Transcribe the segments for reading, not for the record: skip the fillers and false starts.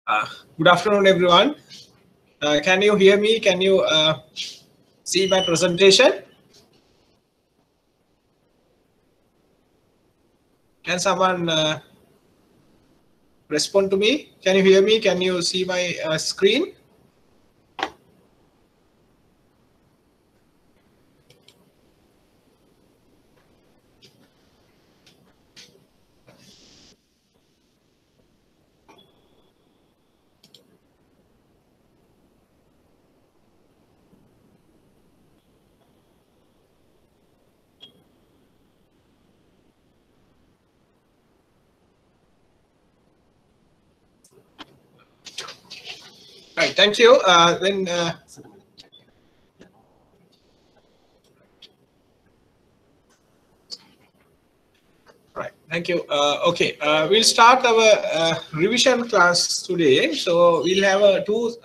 Uh, Good afternoon, everyone. Can you hear me? Can you see my presentation? Can someone respond to me? Can you hear me? Can you see my screen? Right. Thank you. Right. Thank you. Okay. We'll start our revision class today. So we'll have two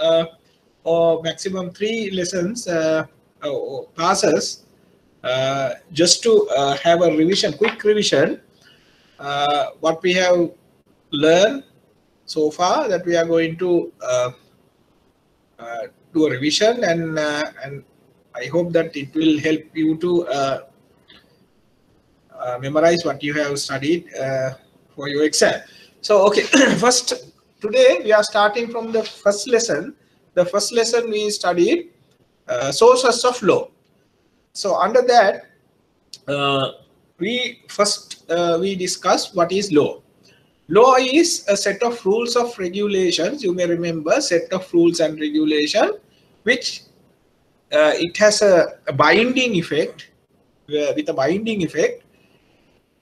or maximum three lessons or classes just to have a revision, quick revision. What we have learned so far, that we are going to do a revision, and I hope that it will help you to memorize what you have studied for your exam. So okay, first today we are starting from the first lesson. The first lesson we studied sources of law. So under that we discussed what is law. Law is a set of rules of regulations. You may remember set of rules and regulation, which it has a binding effect, with a binding effect,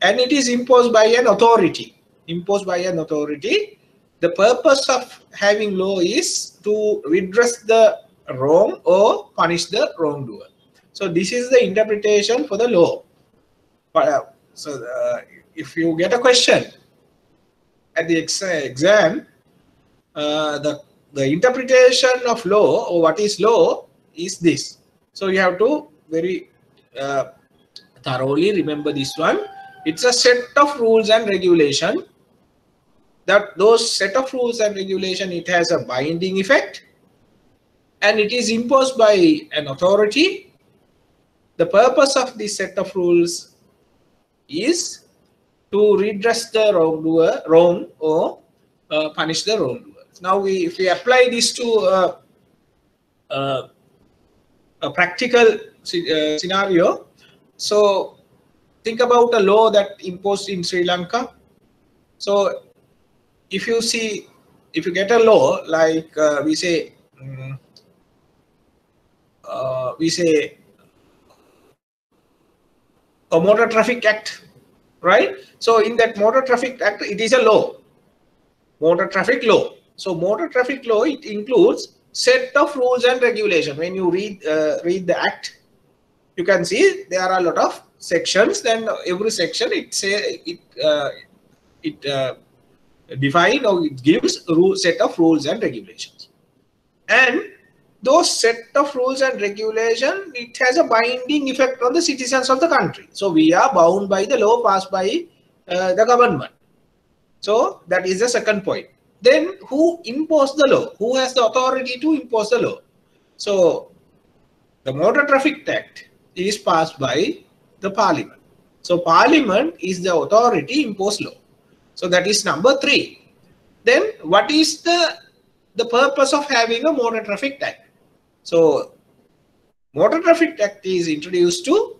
and it is imposed by an authority. Imposed by an authority. The purpose of having law is to redress the wrong or punish the wrongdoer. So this is the interpretation for the law. If you get a question at the exam, the interpretation of law, or what is law, is this. So you have to very thoroughly remember this one. It's a set of rules and regulation. That those set of rules and regulation, it has a binding effect, and it is imposed by an authority. The purpose of this set of rules is to redress the wrong or punish the wrongdoer. Now, if we apply this to a practical scenario, so think about a law that imposed in Sri Lanka. So if you get a law like we say a Motor Traffic Act, right? So in that Motor Traffic Act, it is a law, motor traffic law. So motor traffic law, it includes set of rules and regulation. When you read the act, you can see there are a lot of sections. Then every section it define, or it gives a set of rules and regulations, and those set of rules and regulation, it has a binding effect on the citizens of the country. So we are bound by the law passed by the government. So that is the second point. Then who imposed the law? Who has the authority to impose the law? So the Motor Traffic Act is passed by the Parliament. So Parliament is the authority to impose law. So that is number 3. Then what is the purpose of having a Motor Traffic Act? So Motor Traffic Act is introduced to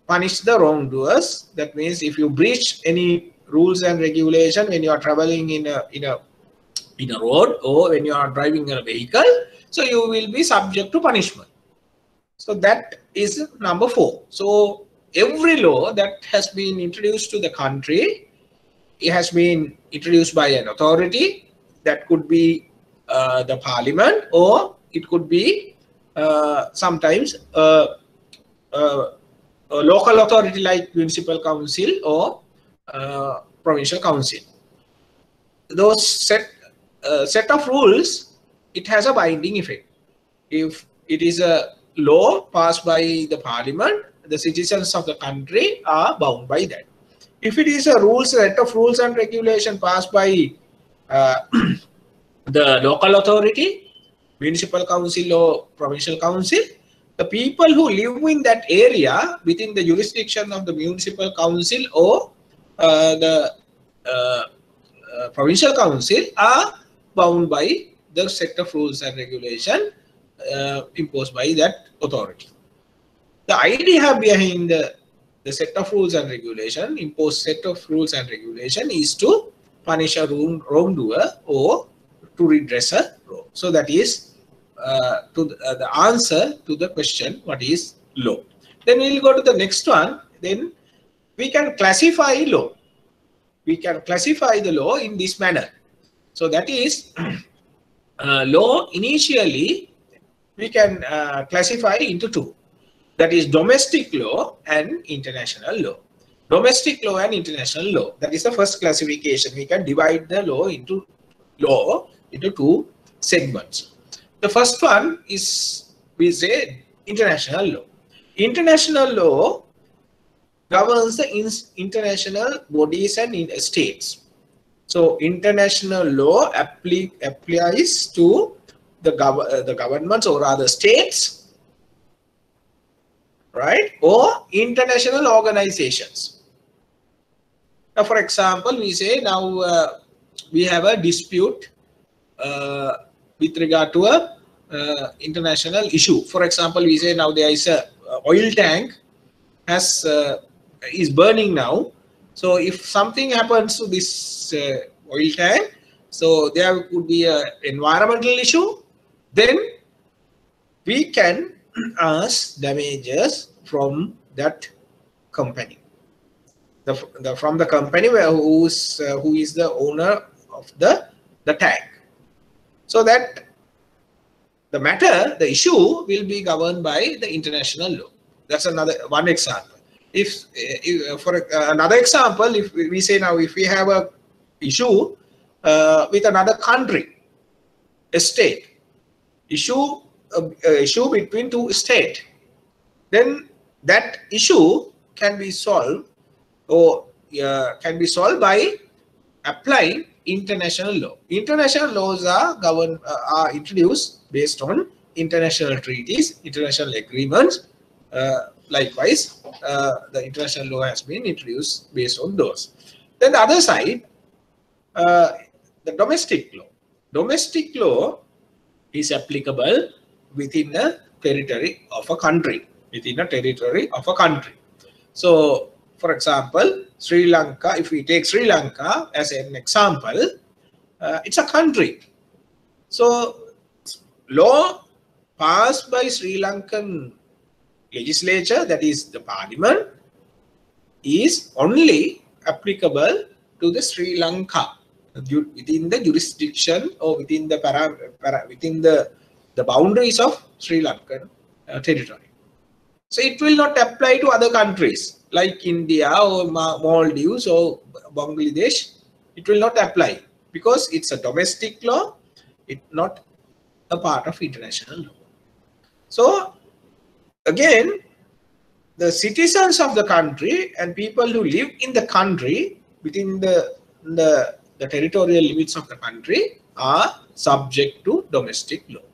punish the wrongdoers. That means if you breach any rules and regulation when you are traveling in a road, or when you are driving a vehicle, so you will be subject to punishment. So that is number 4. So every law that has been introduced to the country, it has been introduced by an authority. That could be the Parliament, or it could be sometimes a local authority like municipal council or provincial council. Those set of rules, it has a binding effect. If it is a law passed by the Parliament, the citizens of the country are bound by that. If it is a set of rules and regulation passed by the local authority, municipal council or provincial council, the people who live in that area within the jurisdiction of the municipal council or the provincial council are bound by the set of rules and regulation imposed by that authority. The idea behind the set of rules and regulation, imposed set of rules and regulation, is to punish a wrongdoer or to redress a wrong. So that is the answer to the question, what is law? Then we will go to the next one. Then we can classify law. We can classify the law in this manner. So that is law initially we can classify into two. That is domestic law and international law. Domestic law and international law. That is the first classification. We can divide the law into two segments. The first one is, we say, international law. International law governs the international bodies and states. So international law applies to the governments or other states, right, or international organizations. Now, for example, we say now we have a dispute with regard to a international issue. For example, we say now there is a oil tank is burning now. So if something happens to this oil tank, so there could be an environmental issue, then we can ask damages from that company, from the company who is the owner of the tank. So that the issue will be governed by the international law. That's one example. If for another example, if we say now, if we have a issue with another country, a state, issue between two states, then that issue can be solved by applying international law. International laws are introduced based on international treaties, international agreements. Likewise, the international law has been introduced based on those. Then the other side, the domestic law. Domestic law is applicable within a territory of a country. So, for example, Sri Lanka, if we take Sri Lanka as an example, it's a country. So, law passed by Sri Lankan legislature, that is the parliament, is only applicable to the Sri Lanka within the jurisdiction or within the boundaries of Sri Lankan territory. So it will not apply to other countries like India or Maldives or Bangladesh. It will not apply because it's a domestic law. It's not a part of international law. So again, the citizens of the country and people who live in the country within the territorial limits of the country are subject to domestic law.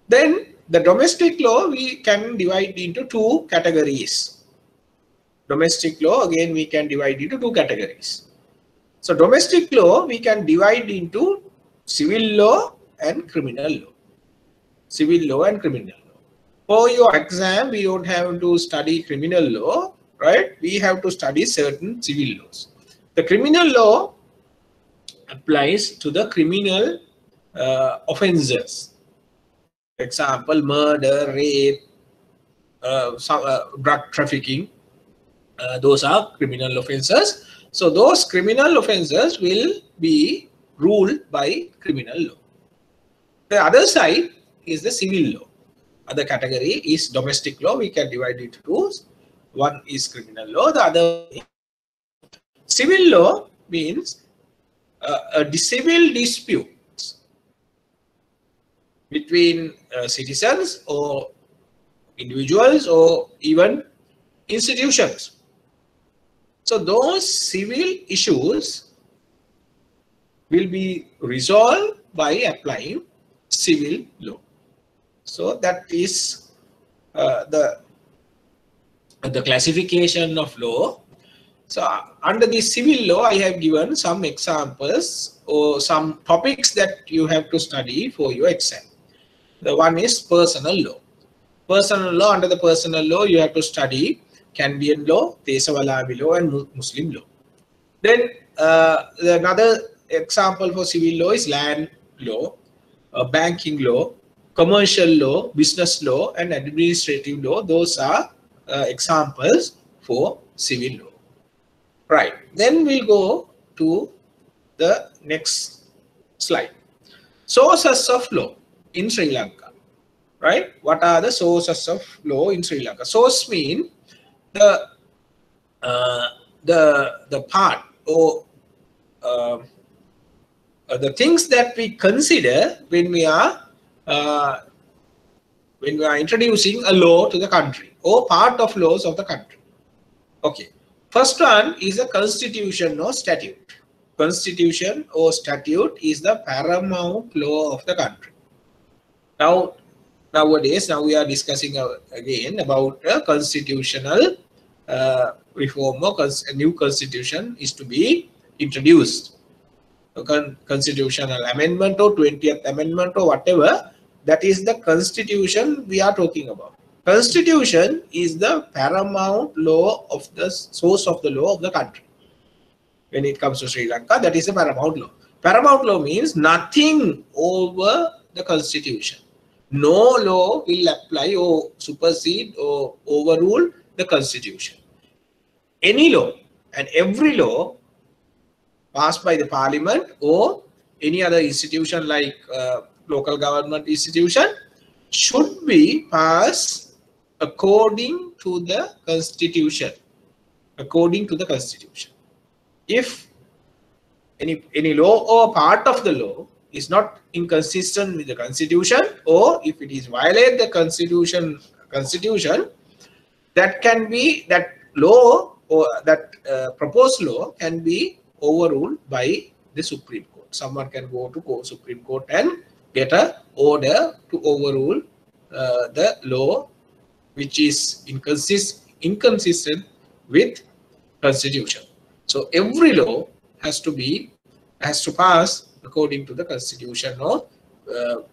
Then the domestic law we can divide into two categories. Domestic law, again, we can divide into two categories. So domestic law we can divide into civil law and criminal law. Civil law and criminal law. For your exam, we don't have to study criminal law, right? We have to study certain civil laws. The criminal law applies to the criminal offenses. For example, murder, rape, drug trafficking, those are criminal offenses. So those criminal offenses will be ruled by criminal law. The other side is the civil law. Other category is domestic law. We can divide it into two. One is criminal law, the other is civil law. Means civil disputes between citizens or individuals or even institutions. So those civil issues will be resolved by applying civil law. So that is the classification of law. So under the civil law, I have given some examples or some topics that you have to study for your exam. The one is personal law. Personal law, under the personal law, you have to study Candian law, Desawalami law, and Muslim law. Then another example for civil law is land law, banking law, commercial law, business law, and administrative law. Those are examples for civil law. Right. Then we'll go to the next slide. Sources of law in Sri Lanka. Right? What are the sources of law in Sri Lanka? Source mean the part or the things that we consider when we are introducing a law to the country or part of laws of the country. Okay. First one is a constitution or statute. Constitution or statute is the paramount law of the country. Nowadays, we are discussing again about a constitutional reform or a new constitution is to be introduced. A constitutional amendment or 20th amendment or whatever, that is the constitution we are talking about. Constitution is the paramount law of the source of the law of the country. When it comes to Sri Lanka, that is the paramount law. Paramount law means nothing over the constitution. No law will apply or supersede or overrule the constitution. Any law and every law passed by the parliament or any other institution like local government institution should be passed according to the constitution. According to the constitution. If any law or part of the law is not inconsistent with the constitution, or if it is violate the constitution, that law or that proposed law can be overruled by the Supreme Court. Someone can go to Supreme Court and get an order to overrule the law which is inconsistent with constitution. So every law has to pass according to the constitution or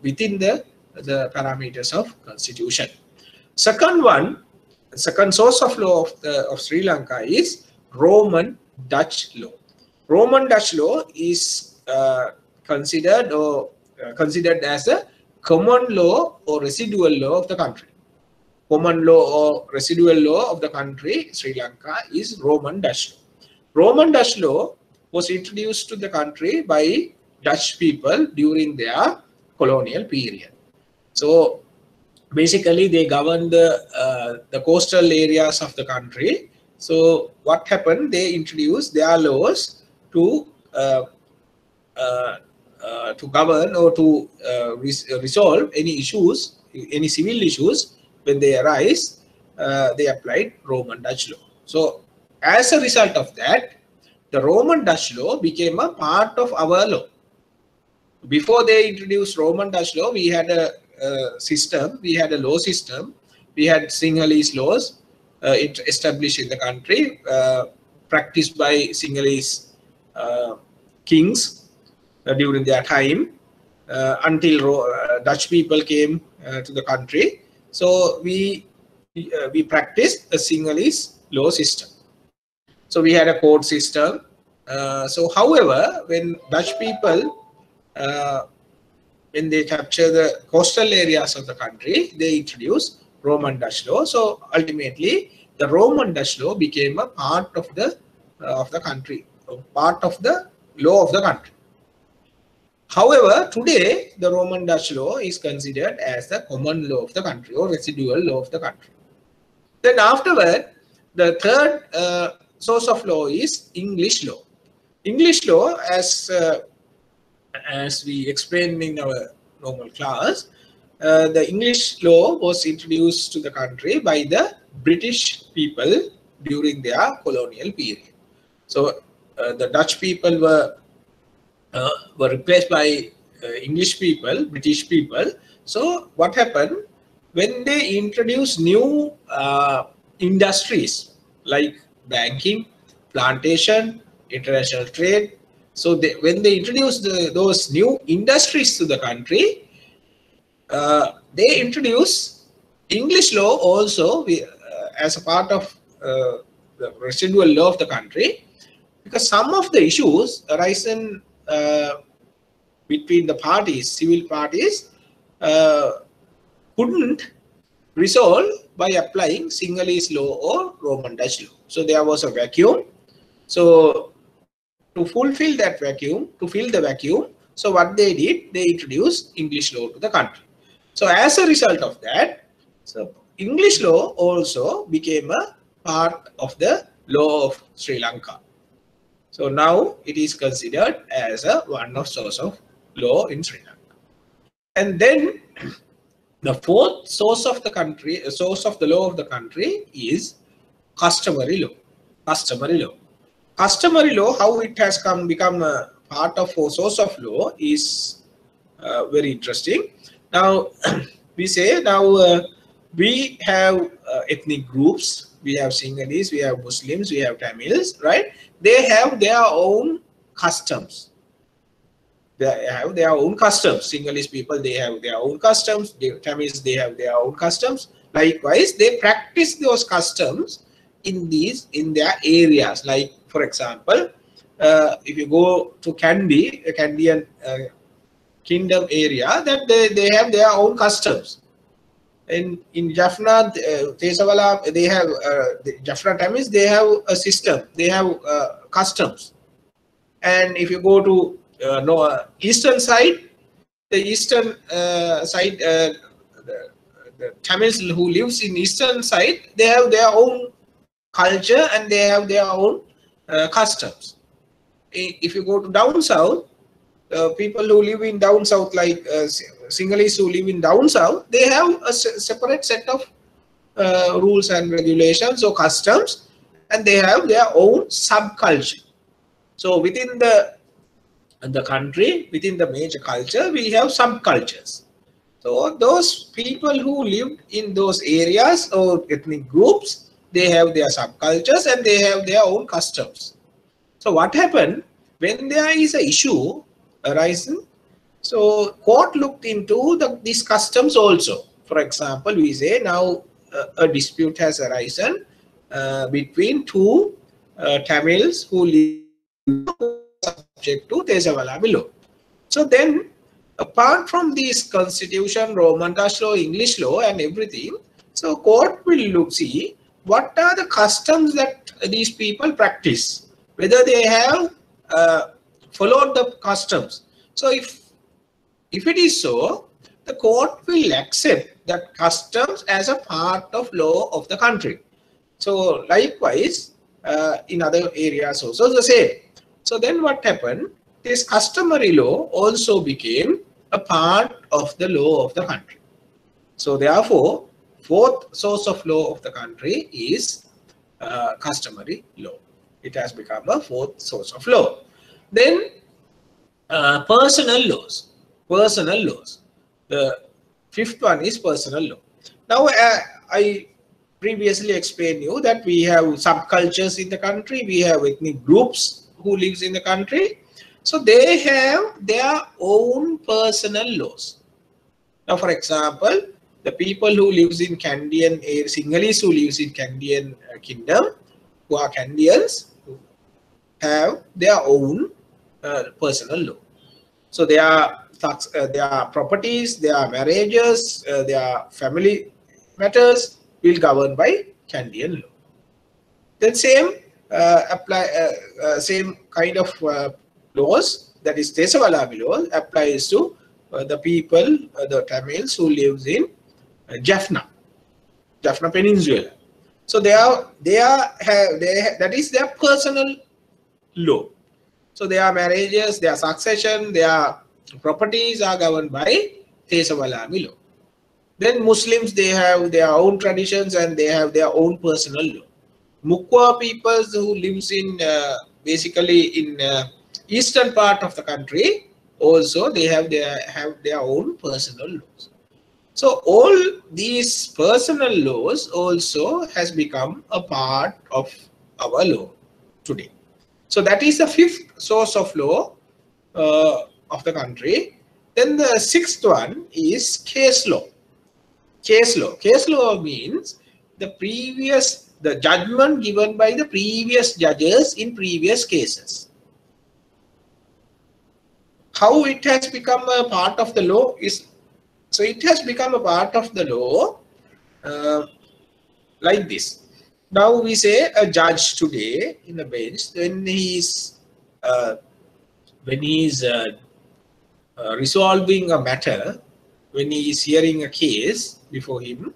within the parameters of constitution. Second source of law of Sri Lanka is Roman Dutch law. Roman Dutch law is considered as a common law or residual law of the country. Common law or residual law of the country, Sri Lanka, is Roman Dutch law. Roman Dutch law was introduced to the country by Dutch people during their colonial period. So basically they governed the coastal areas of the country. So what happened? They introduced their laws to govern or to resolve any issues, any civil issues when they arise. They applied Roman Dutch law. So as a result of that, the Roman Dutch law became a part of our law. Before they introduced Roman Dutch law, we had a system, we had a law system, we had Sinhalese laws established in the country, practiced by Sinhalese kings during their time until Dutch people came to the country. So we practiced a Sinhalese law system. So we had a court system. However, when Dutch people, when they capture the coastal areas of the country, they introduced Roman Dutch law. So ultimately, the Roman Dutch law became a part of the country, part of the law of the country. However, today the Roman Dutch law is considered as the common law of the country or residual law of the country. Then afterward, the third source of law is English law. English law, as we explained in our normal class, the English law was introduced to the country by the British people during their colonial period. So the Dutch people were were replaced by English people, British people. So what happened when they introduced new industries like banking, plantation, international trade? So when they introduced those new industries to the country, they introduced English law also as a part of the residual law of the country, because some of the issues arisen between the parties, civil parties, couldn't resolve by applying Sinhalese law or Roman Dutch law. So there was a vacuum. So to fulfill that vacuum, to fill the vacuum, so what they did, they introduced English law to the country. So as a result of that, so English law also became a part of the law of Sri Lanka. So now it is considered as a one of source of law in Sri Lanka. And then the fourth source of the country, source of the law of the country is customary law. Customary law. Customary law, how it has become a part of a source of law is very interesting. Now we say now we have ethnic groups. We have Sinhalese, we have Muslims, we have Tamils, right? They have their own customs. They have their own customs. Sinhalese people, they have their own customs. Tamils, they have their own customs. Likewise, they practice those customs in their areas. Like, for example, if you go to Kandy, a Kandyan kingdom area, that they have their own customs. In Jaffna, Tesavala, they have the Jaffna Tamils, they have a system, they have customs. And if you go to eastern side, the eastern side, the Tamils who lives in eastern side, they have their own culture and they have their own customs. If you go to down south, people who live in down south, like Sinhalese who live in down south, they have a separate set of rules and regulations or customs, and they have their own subculture. So within the country, within the major culture, we have subcultures. So those people who live in those areas or ethnic groups, they have their subcultures and they have their own customs. So what happened when there is an issue arising? So court looked into these customs also. For example, we say now a dispute has arisen between two Tamils who live subject to Tesavala law. So then, apart from this constitution, Roman Dutch law, English law and everything, so court will see what are the customs that these people practice, whether they have followed the customs. So if it is so, the court will accept that customs as a part of law of the country. So likewise, in other areas also the same. So then what happened? This customary law also became a part of the law of the country. So therefore, fourth source of law of the country is customary law. It has become a fourth source of law. Then personal laws. Personal laws. The fifth one is personal law. Now, I previously explained you that we have subcultures in the country. We have ethnic groups who lives in the country. So they have their own personal laws. Now, for example, the people who lives in Kandyan, Sinhalese who lives in Kandyan kingdom, who are Kandyans, have their own personal law. So their properties, their marriages, their family matters will govern by Kandyan law. Then same same kind of laws, that is Tesavala law, applies to the people, the Tamils who lives in Jaffna Peninsula. So that is their personal law. So their marriages, their succession, their properties are governed by Tesavala law. Then Muslims, they have their own traditions and they have their own personal law. Mukwa peoples who lives in basically in eastern part of the country also they have their own personal laws. So all these personal laws also has become a part of our law today. So that is the fifth source of law of the country. Then the sixth one is case law. Case law. Case law means the judgment given by the previous judges in previous cases. How it has become a part of the law is, so it has become a part of the law like this. Now we say a judge today in a bench, when he is resolving a matter, when he is hearing a case before him,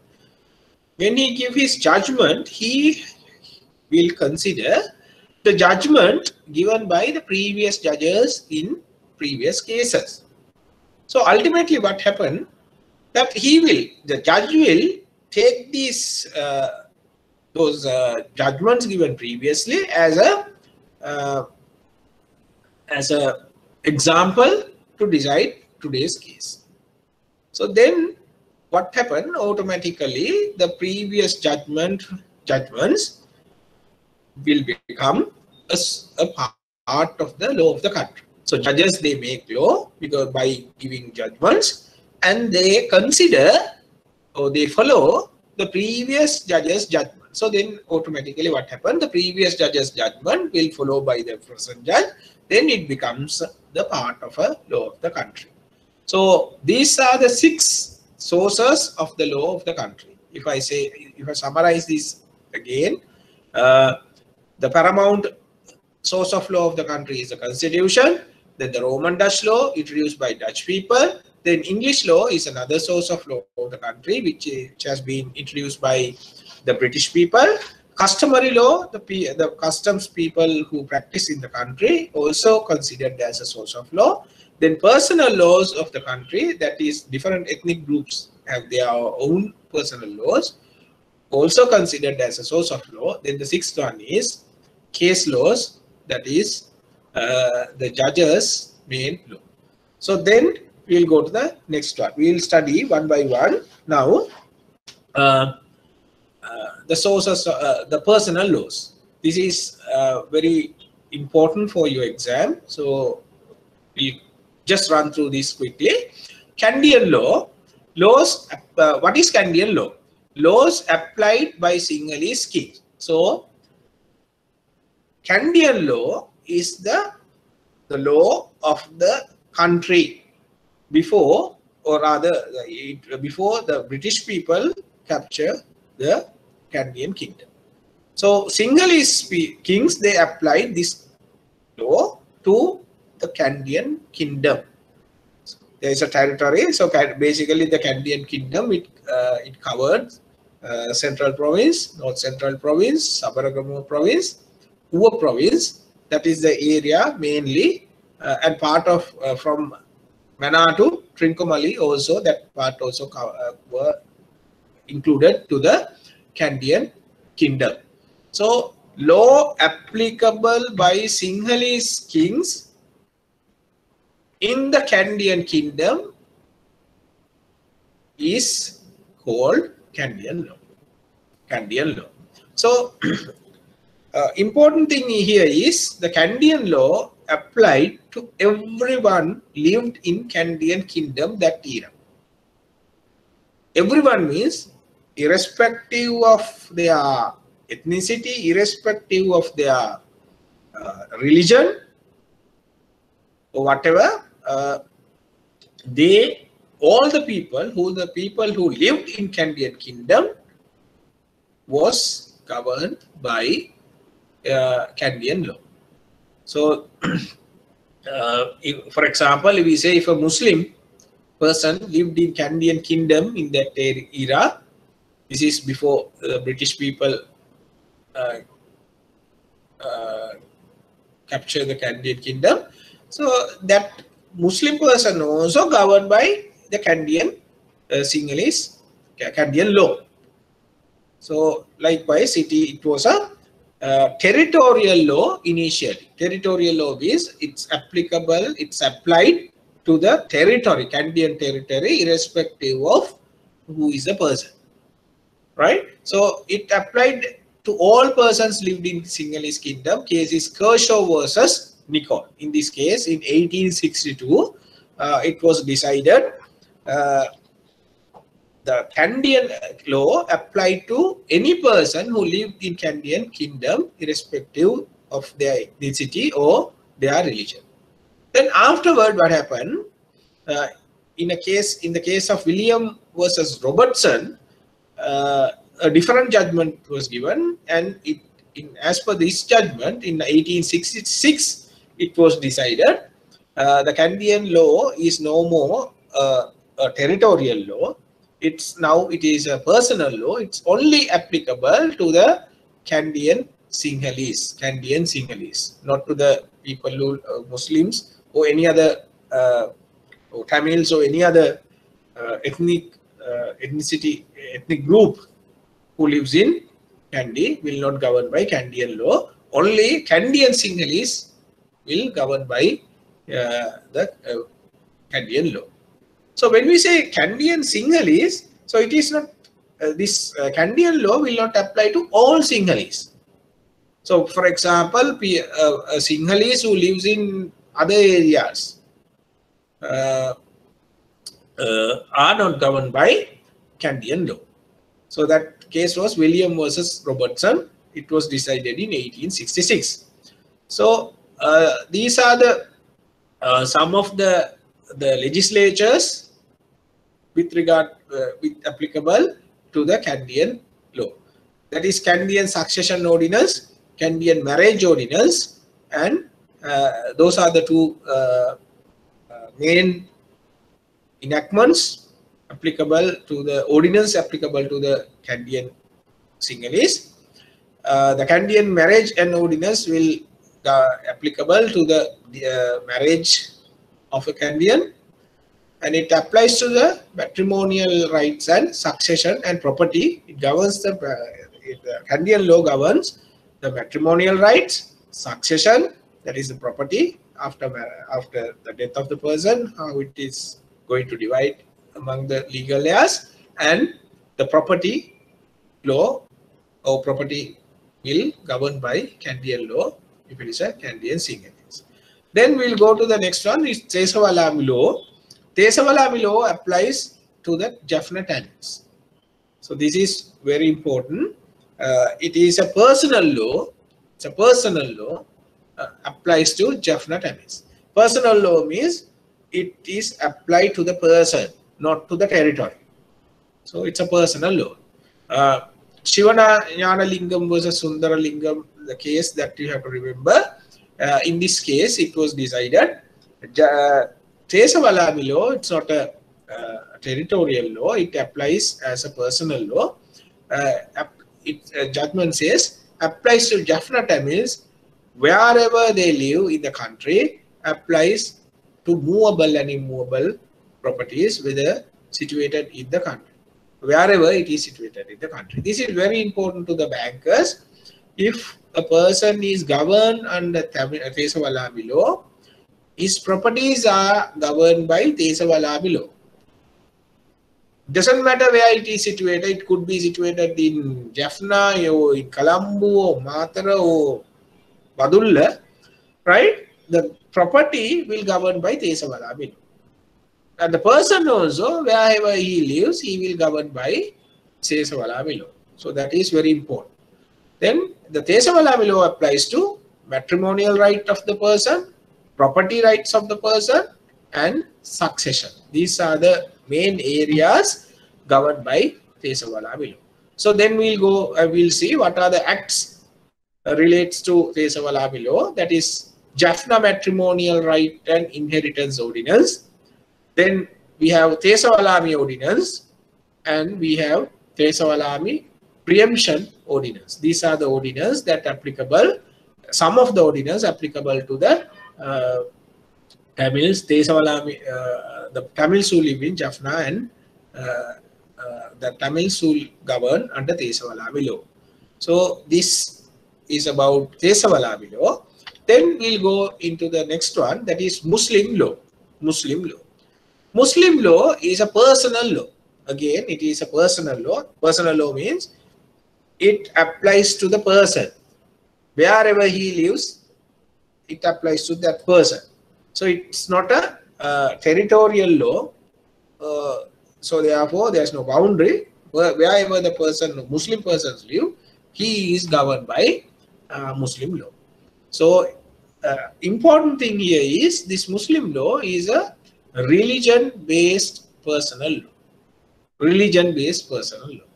when he gives his judgment, he will consider the judgment given by the previous judges in previous cases. So ultimately what happened, that the judge will take these those judgments given previously as a example to decide today's case. So then what happened, automatically the previous judgments will become a part of the law of the country. So judges, they make law because by giving judgments, and they consider or they follow the previous judge's judgment. So then automatically what happened, the previous judge's judgment will follow by the present judge, then it becomes the part of a law of the country. So these are the 6 sources of the law of the country. If I summarize this again, the paramount source of law of the country is the constitution. Then the Roman Dutch law introduced by Dutch people. Then English law is another source of law of the country, which has been introduced by the British people. Customary law, the customs people who practice in the country, also considered as a source of law. Then personal laws of the country, that is different ethnic groups have their own personal laws, also considered as a source of law. Then the 6th one is case laws, that is the judge's main law. So then we'll go to the next one. We'll study one by one now the sources, the personal laws. This is very important for your exam. So we'll just run through this quickly. Kandyan law. Laws. What is Kandyan law? Laws applied by Sinhalese kings. So Kandyan law is the law of the country before, or rather before the British people capture the Kandyan kingdom. So Sinhalese kings, they applied this law to the Kandyan kingdom. So there is a territory. So basically the Kandyan kingdom, it covered Central Province, North Central Province, Sabaragamuwa Province, Uwa Province. That is the area mainly, and part of from Mannar to Trincomalee also, that part also were included to the Kandyan kingdom. So law applicable by Sinhalese kings in the Kandyan kingdom is called Kandyan law. Kandyan law. So important thing here is the Kandyan law applied to everyone lived in Kandyan kingdom that era. Everyone means irrespective of their ethnicity, irrespective of their religion or whatever, all the people who lived in Kandyan kingdom was governed by Kandyan law. So for example, if we say if a Muslim person lived in Kandyan kingdom in that era, this is before the British people capture the Kandyan kingdom. So that Muslim person also governed by the Kandyan Sinhalese Kandyan law. So likewise, it was a territorial law initially. Territorial law is it's applicable, it's applied to the territory, Canadian territory, irrespective of who is the person, right? So it applied to all persons lived in Sinhalese Kingdom. Case is Kershaw versus Nicol. In this case, in 1862, it was decided the Canadian law applied to any person who lived in Canadian Kingdom, irrespective of their ethnicity or their religion. Then afterward, what happened? In the case of William versus Robertson, a different judgment was given, and as per this judgment in 1866, it was decided the Canadian law is no more a territorial law. It is a personal law. It's only applicable to the Canadian Sinhalese, not to the people who Muslims or any other or Tamils or any other ethnic group who lives in Kandy will not govern by Canadian law. Only Canadian Sinhalese will govern by the Canadian law. So when we say Canadian Sinhalese, so it is not this Canadian law will not apply to all Sinhalese. So for example, a Sinhalese who lives in other areas are not governed by Canadian law. So that case was William versus Robertson. It was decided in 1866. So these are the some of the legislatures with regard with applicable to the Canadian law. That is Canadian Succession Ordinance, Canadian Marriage Ordinance, and those are the two main enactments applicable to the ordinance applicable to the Canadian Sinhalese. The Canadian Marriage and Ordinance will applicable to the marriage of a Canadian, and it applies to the matrimonial rights and succession and property. It governs the Canadian law governs the matrimonial rights, succession, that is the property after the death of the person, how it is going to divide among the legal heirs, and the property law or property will govern by Canadian law if it is a Canadian Sinhalese. Then we'll go to the next one, is Tesavalami law. Tesavalami law applies to the Jaffna Tamils. So this is very important. It is a personal law. It's a personal law applies to Jaffna Tamils. Personal law means it is applied to the person, not to the territory. So it's a personal law. Shivana Jnanalingam versus Sundaralingam, the case that you have to remember. In this case, it was decided Tesavalami law, it's not a territorial law, it applies as a personal law. Judgment says applies to Jaffna Tamils wherever they live in the country, applies to movable and immovable properties whether situated in the country, wherever it is situated in the country. This is very important to the bankers. If a person is governed under Tesavalami law, his properties are governed by Tesavalami law. Doesn't matter where it is situated. It could be situated in Jaffna or in Colombo or Matara or Badulla, right? The property will govern by Tesavalami law. And the person also, wherever he lives, he will govern by Tesavalami law. So that is very important. Then the Tesavalami law applies to matrimonial right of the person, property rights of the person, and succession. These are the main areas governed by Tesavalami law. So then we'll see what are the acts relates to Tesavalami law. That is Jaffna Matrimonial Right and Inheritance Ordinance. Then we have Tesavalami Ordinance, and we have Tesavalami Preemption Ordinance. These are the ordinance that applicable, some of the ordinance applicable to the Tamils, Tesavalami, the Tamils who live in Jaffna, and the Tamils who govern under Tesavalami law. So this is about Kesavalavi law. Then we'll go into the next one, that is Muslim law. Muslim law. Muslim law is a personal law. Again, it is a personal law. Personal law means it applies to the person. Wherever he lives, it applies to that person. So it's not a territorial law. So therefore, there's no boundary. Wherever the person, Muslim persons live, he is governed by Muslim law. So important thing here is this Muslim law is a religion-based personal law. Religion-based personal law.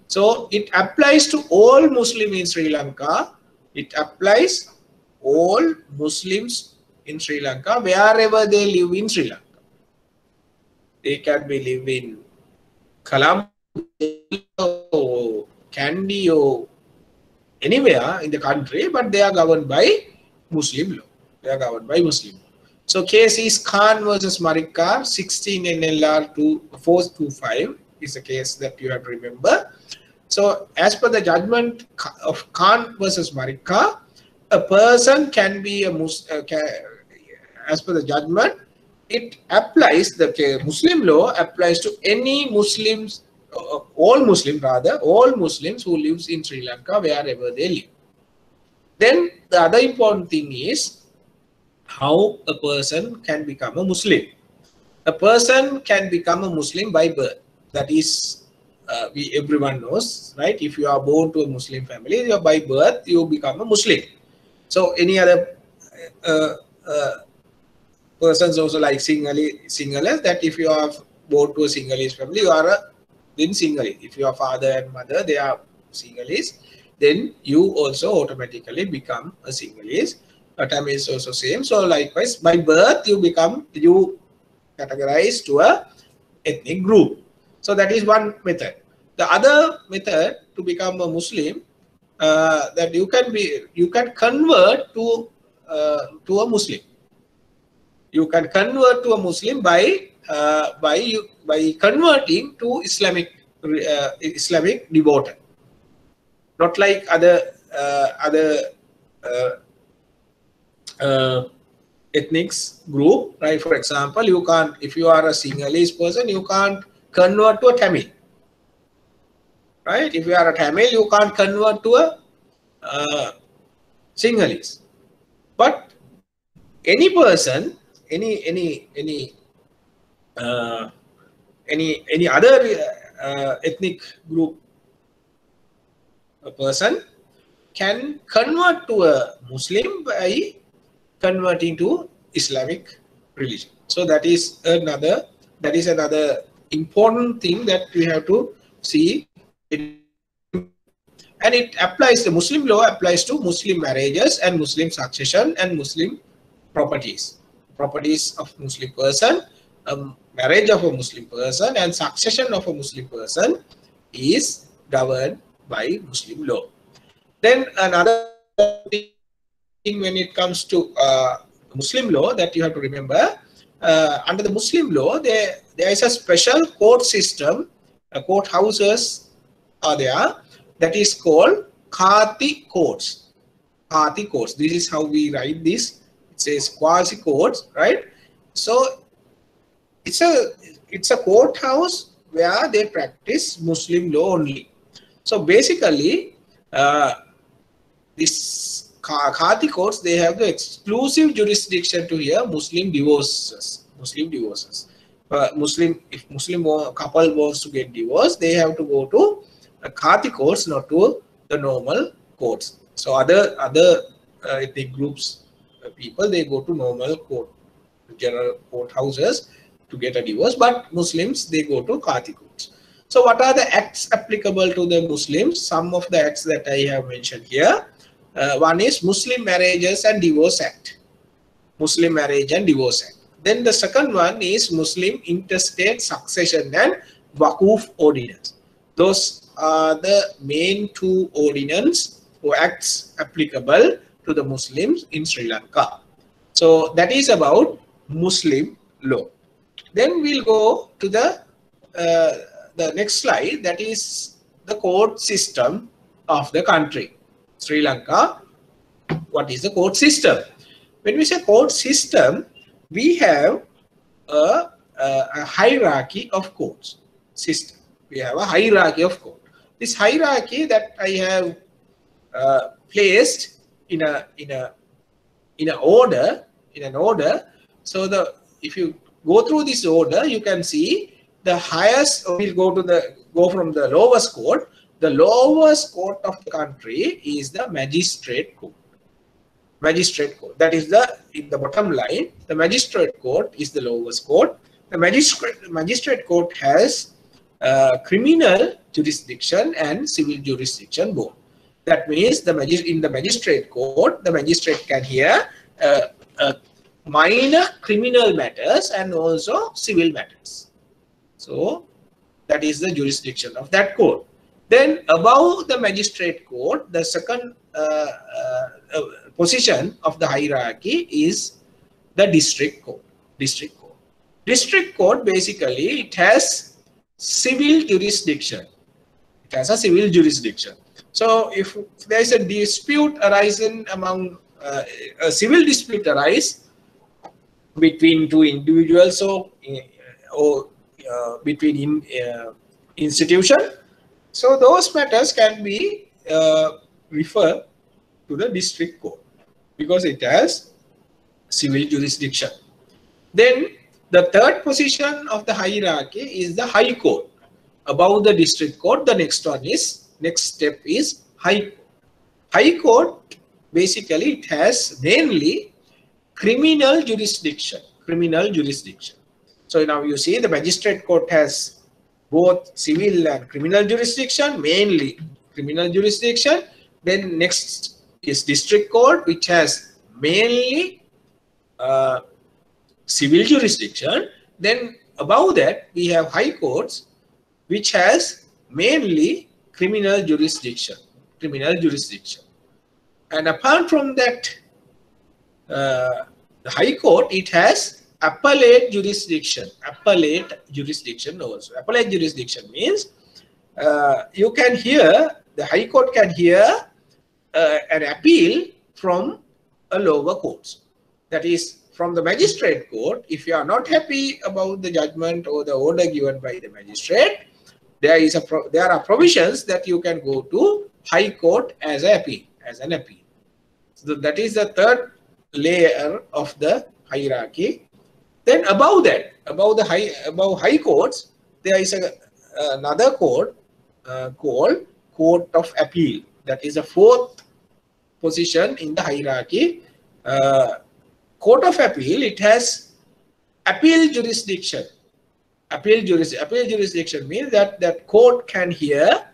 So it applies to all Muslims in Sri Lanka. It applies all Muslims in Sri Lanka wherever they live in Sri Lanka. They can be live in Colombo or Kandy or anywhere in the country, but they are governed by Muslim law. They are governed by Muslim law. So case is Khan versus Marikkar, 16 NLR 425 is a case that you have to remember. So as per the judgment of Khan versus Marikkar, a person can be a Muslim, as per the judgment, it applies, the Muslim law applies to any Muslims, all Muslims rather, all Muslims who lives in Sri Lanka wherever they live. Then the other important thing is how a person can become a Muslim. A person can become a Muslim by birth. That is, everyone knows, right? If you are born to a Muslim family, by birth you become a Muslim. So any other persons also like Sinhalese, that if you are born to a Sinhalese family, you are then Sinhalese. If your father and mother, they are Sinhalese, then you also automatically become a Sinhalese. Tamil is also same. So likewise, by birth you categorize to a ethnic group. So that is one method. The other method to become a Muslim, that you can convert to a Muslim. You can convert to a Muslim by converting to Islamic devoted. Not like other ethnics group, right? For example, you can't, if you are a Sinhalese person, you can't convert to a Tamil, right? If you are a Tamil, you can't convert to a Sinhalese. But any person, any other ethnic group, a person can convert to a Muslim by converting to Islamic religion. So that is another important thing that we have to see. And it applies, the Muslim law applies to Muslim marriages and Muslim succession and Muslim properties of Muslim person, marriage of a Muslim person and succession of a Muslim person is governed by Muslim law. Then another thing when it comes to Muslim law that you have to remember, under the Muslim law, there is a special court system, courthouses are there, that is called Khati courts. Khati courts. This is how we write this. It says quasi courts, right? So it's a courthouse where they practice Muslim law only. So basically, this Khati courts, they have the exclusive jurisdiction to hear Muslim divorces. If Muslim couple wants to get divorced, they have to go to Khati courts, not to the normal courts. So other ethnic groups, people, they go to normal court, general courthouses to get a divorce, but Muslims, they go to Khati courts. So what are the acts applicable to the Muslims? Some of the acts that I have mentioned here. One is Muslim Marriages and Divorce Act. Muslim Marriage and Divorce Act. Then the second one is Muslim Interstate Succession and Waquf Ordinance. Those are the main two ordinance or acts applicable to the Muslims in Sri Lanka. So that is about Muslim law. Then we'll go to the next slide, that is the court system of the country. Sri Lanka, what is the court system? When we say court system, we have a hierarchy of courts system. We have a hierarchy of court. This hierarchy that I have placed in an order. So if you go through this order, you can see the highest. We'll go from the lowest court. The lowest court of the country is the magistrate court. Magistrate court. That is in the bottom line. The magistrate court is the lowest court. The magistrate court has criminal jurisdiction and civil jurisdiction both. That means in the magistrate court, the magistrate can hear minor criminal matters and also civil matters. So that is the jurisdiction of that court. Then above the magistrate court, the second position of the hierarchy is the district court. District court. District court, basically it has civil jurisdiction. It has a civil jurisdiction. So if there is a dispute arising among a civil dispute arise between two individuals or between institutions, so those matters can be referred to the district court because it has civil jurisdiction. Then the third position of the hierarchy is the high court. Above the district court, the next step is high court. High court, basically it has mainly criminal jurisdiction. So now you see the magistrate court has both civil and criminal jurisdiction, mainly criminal jurisdiction. Then next is district court, which has mainly civil jurisdiction. Then above that we have high courts, which has mainly criminal jurisdiction. And apart from that, the high court, it has appellate jurisdiction. Also. Appellate jurisdiction means you can hear, the high court can hear an appeal from a lower court. That is, from the magistrate court, if you are not happy about the judgment or the order given by the magistrate, there are provisions that you can go to high court as an appeal. So that is the third layer of the hierarchy. Then above that, above high courts, there is another court called Court of Appeal. That is the fourth position in the hierarchy. Court of Appeal, it has appeal jurisdiction. Appeal jurisdiction means that court can hear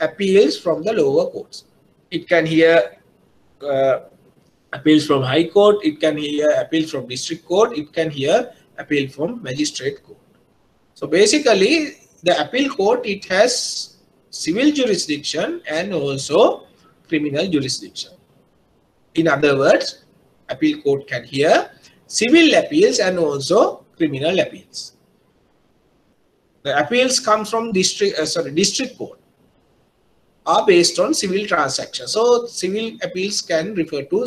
appeals from the lower courts. It can hear appeals from high court, it can hear appeals from district court, it can hear appeal from magistrate court. So basically the appeal court, it has civil jurisdiction and also criminal jurisdiction. In other words, appeal court can hear civil appeals and also criminal appeals. The appeals come from district court are based on civil transactions. So civil appeals can refer to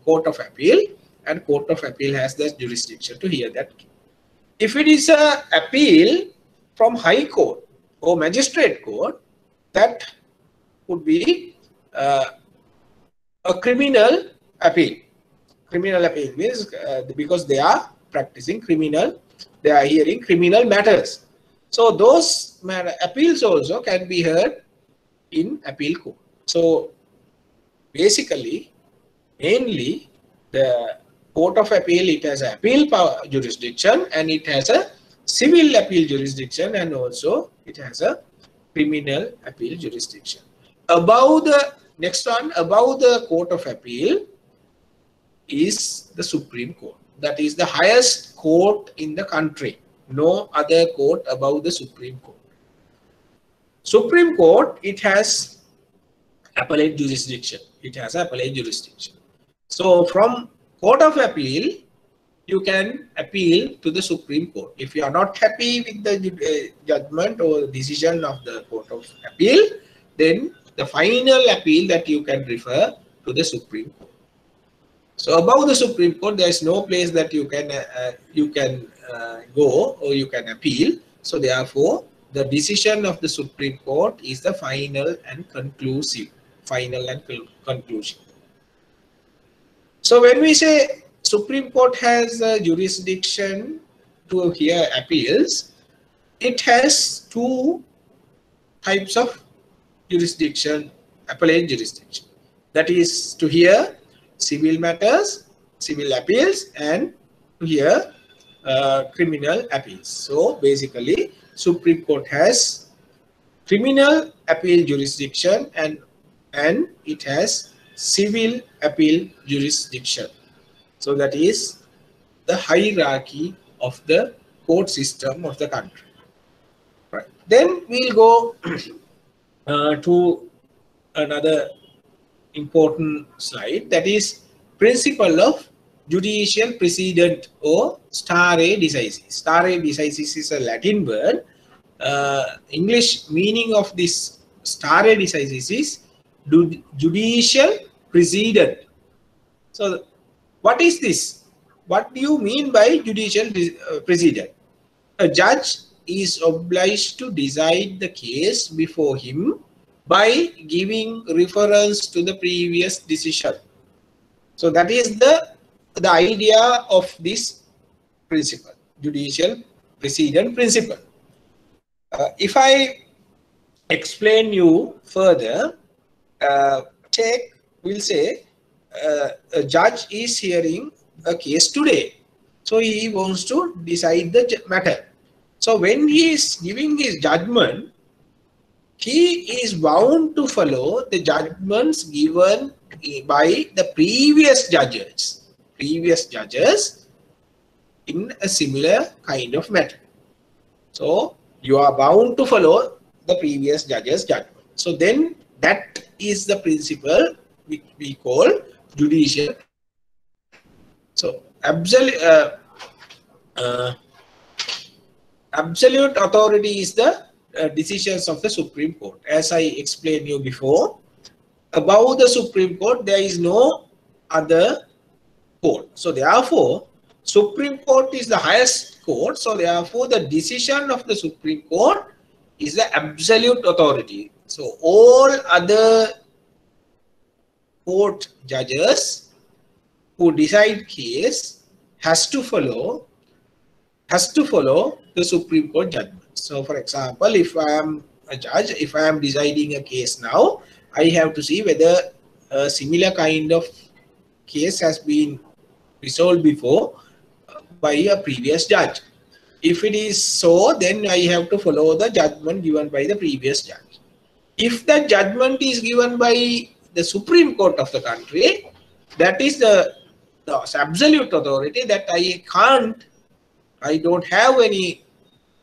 Court of Appeal, and Court of Appeal has the jurisdiction to hear that. If it is an appeal from high court or magistrate court, that would be a criminal appeal. Criminal appeal means because they are practicing criminal, they are hearing criminal matters. So those appeals also can be heard in appeal court. So basically, mainly the Court of Appeal, it has an appeal power jurisdiction and it has a civil appeal jurisdiction and also it has a criminal appeal jurisdiction. Above the next one, above the Court of Appeal is the Supreme Court. That is the highest court in the country. No other court above the Supreme Court. Supreme Court, it has appellate jurisdiction. So from Court of Appeal, you can appeal to the Supreme Court. If you are not happy with the judgment or decision of the Court of Appeal, then the final appeal that you can refer to the Supreme Court. So above the Supreme Court, there is no place that you can go or you can appeal. So therefore, the decision of the Supreme Court is the final and conclusive. Final and conclusive. So when we say Supreme Court has jurisdiction to hear appeals, it has two types of jurisdiction, appellate jurisdiction. That is to hear civil matters, civil appeals, and to hear criminal appeals. So basically, Supreme Court has criminal appeal jurisdiction and it has civil appeal jurisdiction. So that is the hierarchy of the court system of the country. Right. Then we'll go to another important slide, that is principle of judicial precedent or stare decisis. Stare decisis is a Latin word. English meaning of this stare decisis is judicial precedent. So what is this? What do you mean by judicial precedent? A judge is obliged to decide the case before him by giving reference to the previous decision. So that is the idea of this principle, judicial precedent principle. If I explain you further, we'll say a judge is hearing a case today. So he wants to decide the matter. So when he is giving his judgment, he is bound to follow the judgments given by the previous judges in a similar kind of matter. So you are bound to follow the previous judge's judgment. So then that is the principle which we call judicial. So absolute authority is the decisions of the Supreme Court. As I explained you before, above the Supreme Court there is no other court. So therefore, Supreme Court is the highest court. So therefore, the decision of the Supreme Court is the absolute authority. So all other court judges who decide case has to follow the Supreme Court judgment. So for example, if I am a judge, if I am deciding a case now, I have to see whether a similar kind of case has been resolved before by a previous judge. If it is so, then I have to follow the judgment given by the previous judge. If the judgment is given by the Supreme Court of the country, that is the absolute authority that I don't have any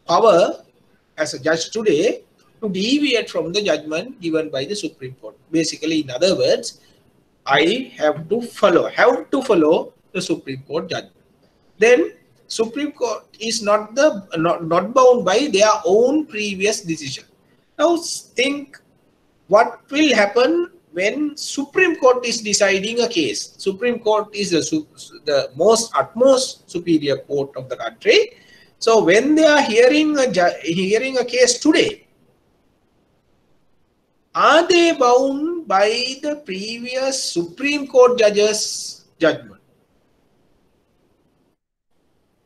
power as a judge today to deviate from the judgment given by the Supreme Court. Basically, in other words, I have to follow the Supreme Court judgment. Then Supreme Court is not bound by their own previous decision. Now think what will happen when Supreme Court is deciding a case. Supreme Court is the utmost superior court of the country. So when they are hearing a case today, are they bound by the previous Supreme Court judge's judgment?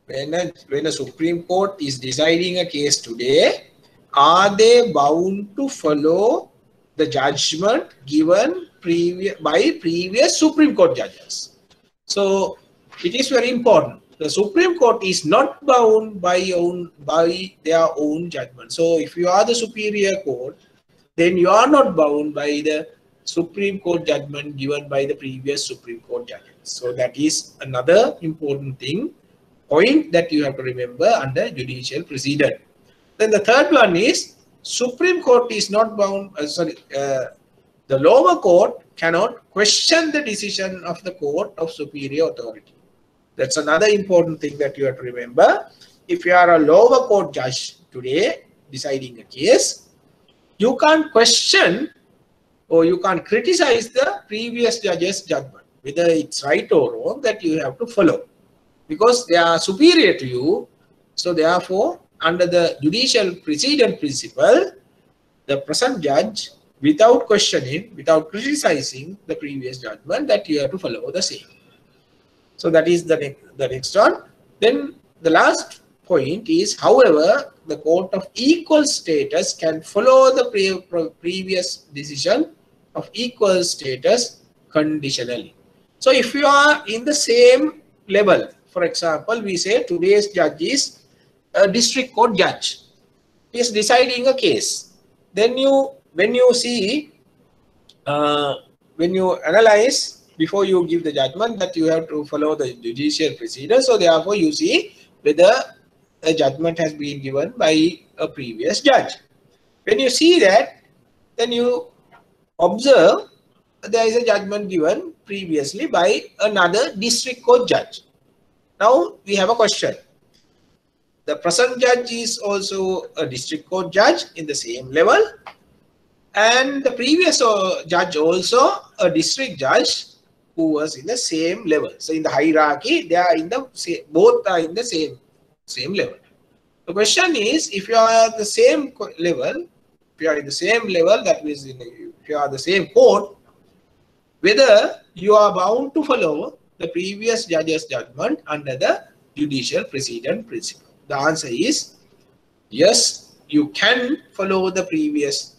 When a Supreme Court is deciding a case today, are they bound to follow the judgment given by previous Supreme Court judges? So it is very important. The Supreme Court is not bound by their own judgment. So if you are the superior court, then you are not bound by the Supreme Court judgment given by the previous Supreme Court judges. So that is another important point that you have to remember under judicial precedent. Then the third one is Supreme Court is not bound. The lower court cannot question the decision of the court of superior authority. That's another important thing that you have to remember. If you are a lower court judge today deciding a case, you can't question or you can't criticize the previous judge's judgment, whether it's right or wrong, that you have to follow, because they are superior to you. So therefore, under the judicial precedent principle, the present judge, without questioning, without criticizing the previous judgment, that you have to follow the same. So that is the next one. Then the last point is, however, the court of equal status can follow the previous decision of equal status conditionally. So if you are in the same level, for example, we say today's judge is a district court judge, he is deciding a case. Then when you see, when you analyze, before you give the judgment, that you have to follow the judicial procedure. So therefore, you see whether a judgment has been given by a previous judge. When you see that, then you observe there is a judgment given previously by another district court judge. Now we have a question. The present judge is also a district court judge in the same level, and the previous judge also a district judge who was in the same level. So in the hierarchy, they are in the both are in the same level. The question is, if you are at the same level, if you are in the same level, that means if you are the same court, whether you are bound to follow the previous judge's judgment under the judicial precedent principle. The answer is yes, you can follow the previous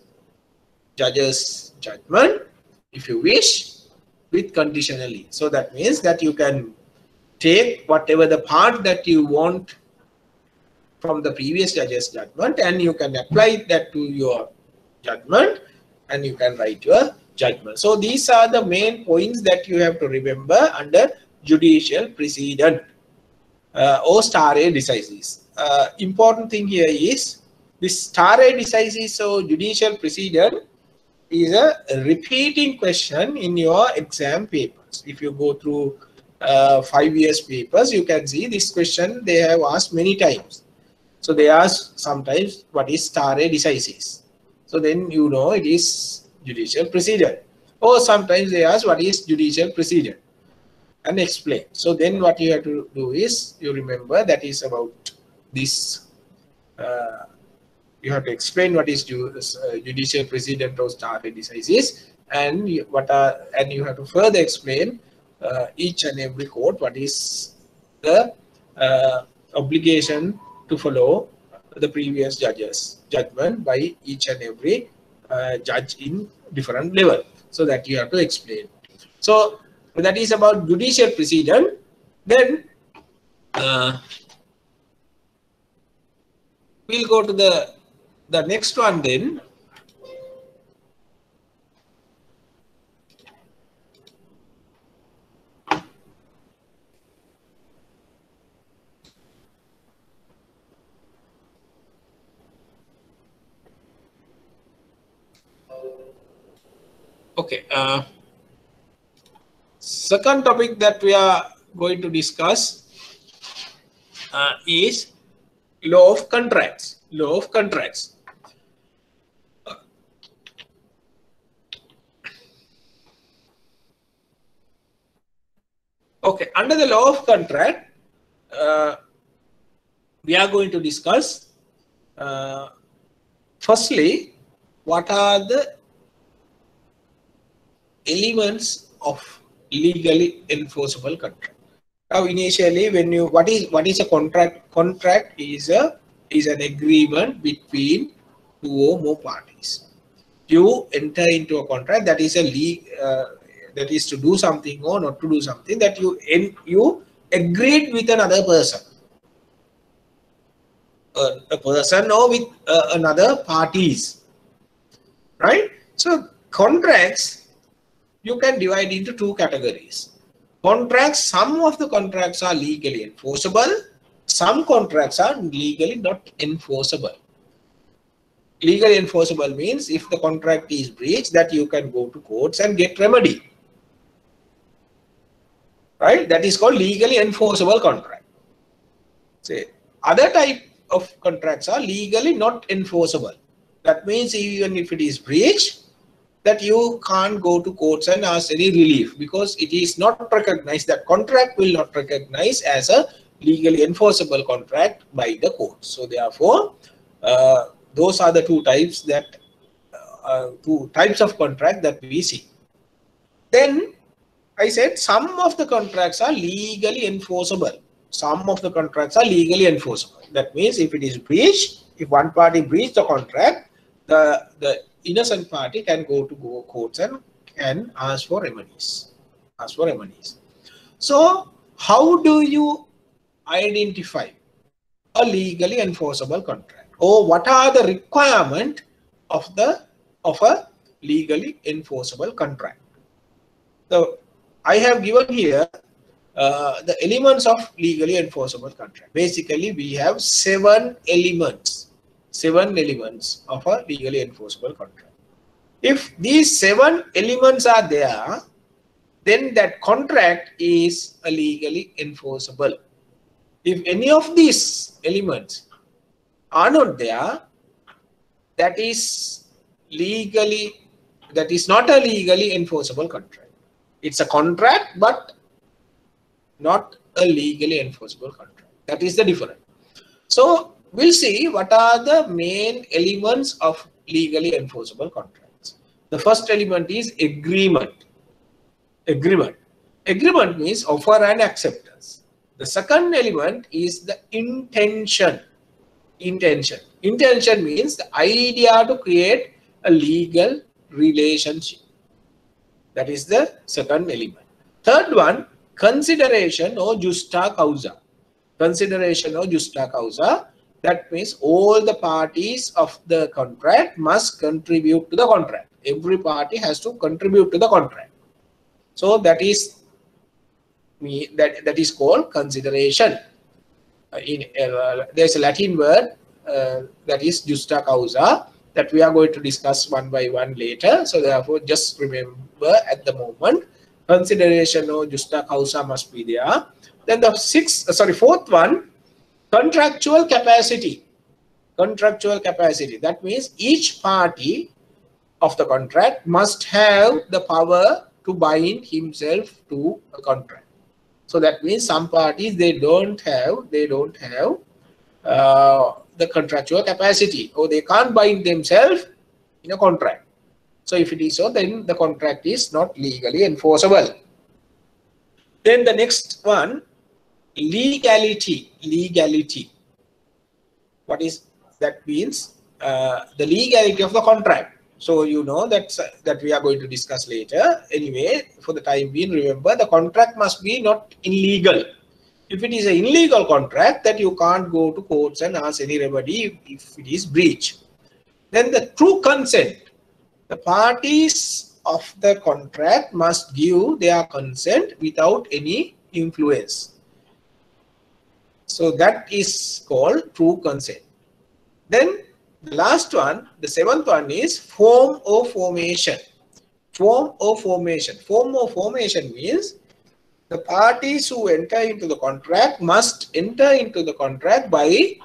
judge's judgment if you wish, with conditionally. So that means that you can take whatever the part that you want from the previous judge's judgment, and you can apply that to your judgment, and you can write your judgment. So these are the main points that you have to remember under judicial precedent or stare decisis. Important thing here is this stare decisis or judicial precedent is a repeating question in your exam papers. If you go through 5 years papers, you can see this question they have asked many times. So they ask sometimes what is stare decisis. So then you know it is judicial precedent. Or sometimes they ask what is judicial precedent and explain. So then what you have to do is, you remember that is about this. You have to explain what is judicial precedent or stare decisis, and you have to further explain each and every court what is the obligation to follow the previous judge's judgment by each and every judge in different level. So that you have to explain. So that is about judicial precedent. Then we'll go to the next one then. Okay. Second topic that we are going to discuss is law of contracts. Law of contracts. Okay, under the law of contract, we are going to discuss firstly, what are the elements of legally enforceable contract. Now, initially, what is a contract? Contract is an agreement between two or more parties. You enter into a contract, that is that is to do something or not to do something, that you agreed with another person, a person or with another parties, right? So contracts you can divide into two categories. Contracts, some of the contracts are legally enforceable, some contracts are legally not enforceable. Legally enforceable means if the contract is breached, that you can go to courts and get remedy. Right? That is called legally enforceable contract. Say, other type of contracts are legally not enforceable. That means even if it is breached, that you can't go to courts and ask any relief, because it is not recognized, that contract will not recognize as a legally enforceable contract by the court. So therefore, those are the two types of contract that we see. Then I said some of the contracts are legally enforceable. Some of the contracts are legally enforceable. That means if it is breached, if one party breached the contract, the innocent party can go to courts and ask for remedies. So how do you identify a legally enforceable contract, or what are the requirements of a legally enforceable contract? So I have given here the elements of legally enforceable contract. Basically, we have seven elements of a legally enforceable contract. If these seven elements are there, then that contract is a legally enforceable. If any of these elements are not there, that is not a legally enforceable contract. It's a contract, but not a legally enforceable contract. That is the difference. So we'll see what are the main elements of legally enforceable contracts. The first element is agreement. Agreement means offer and acceptance. The second element is the intention. Intention means the idea to create a legal relationship. That is the second element. Third one, consideration or justa causa. Consideration or justa causa. That means all the parties of the contract must contribute to the contract. Every party has to contribute to the contract. So that is called consideration. There's a Latin word that is justa causa, that we are going to discuss one by one later. So therefore, just remember at the moment, consideration or justa causa must be there. Then the fourth one, contractual capacity. Contractual capacity. That means each party of the contract must have the power to bind himself to a contract. So that means some parties, they don't have the contractual capacity, or they can't bind themselves in a contract. So if it is so, then the contract is not legally enforceable. Then the next one, legality. What is that? Means the legality of the contract. So you know that we are going to discuss later. Anyway, for the time being, remember the contract must be not illegal. If it is an illegal contract, that you can't go to courts and ask any remedy if it is breached. Then the true consent. The parties of the contract must give their consent without any influence. So that is called true consent. Then the last one, the seventh one, is form or formation. Form or formation. Form or formation means the parties who enter into the contract must enter into the contract by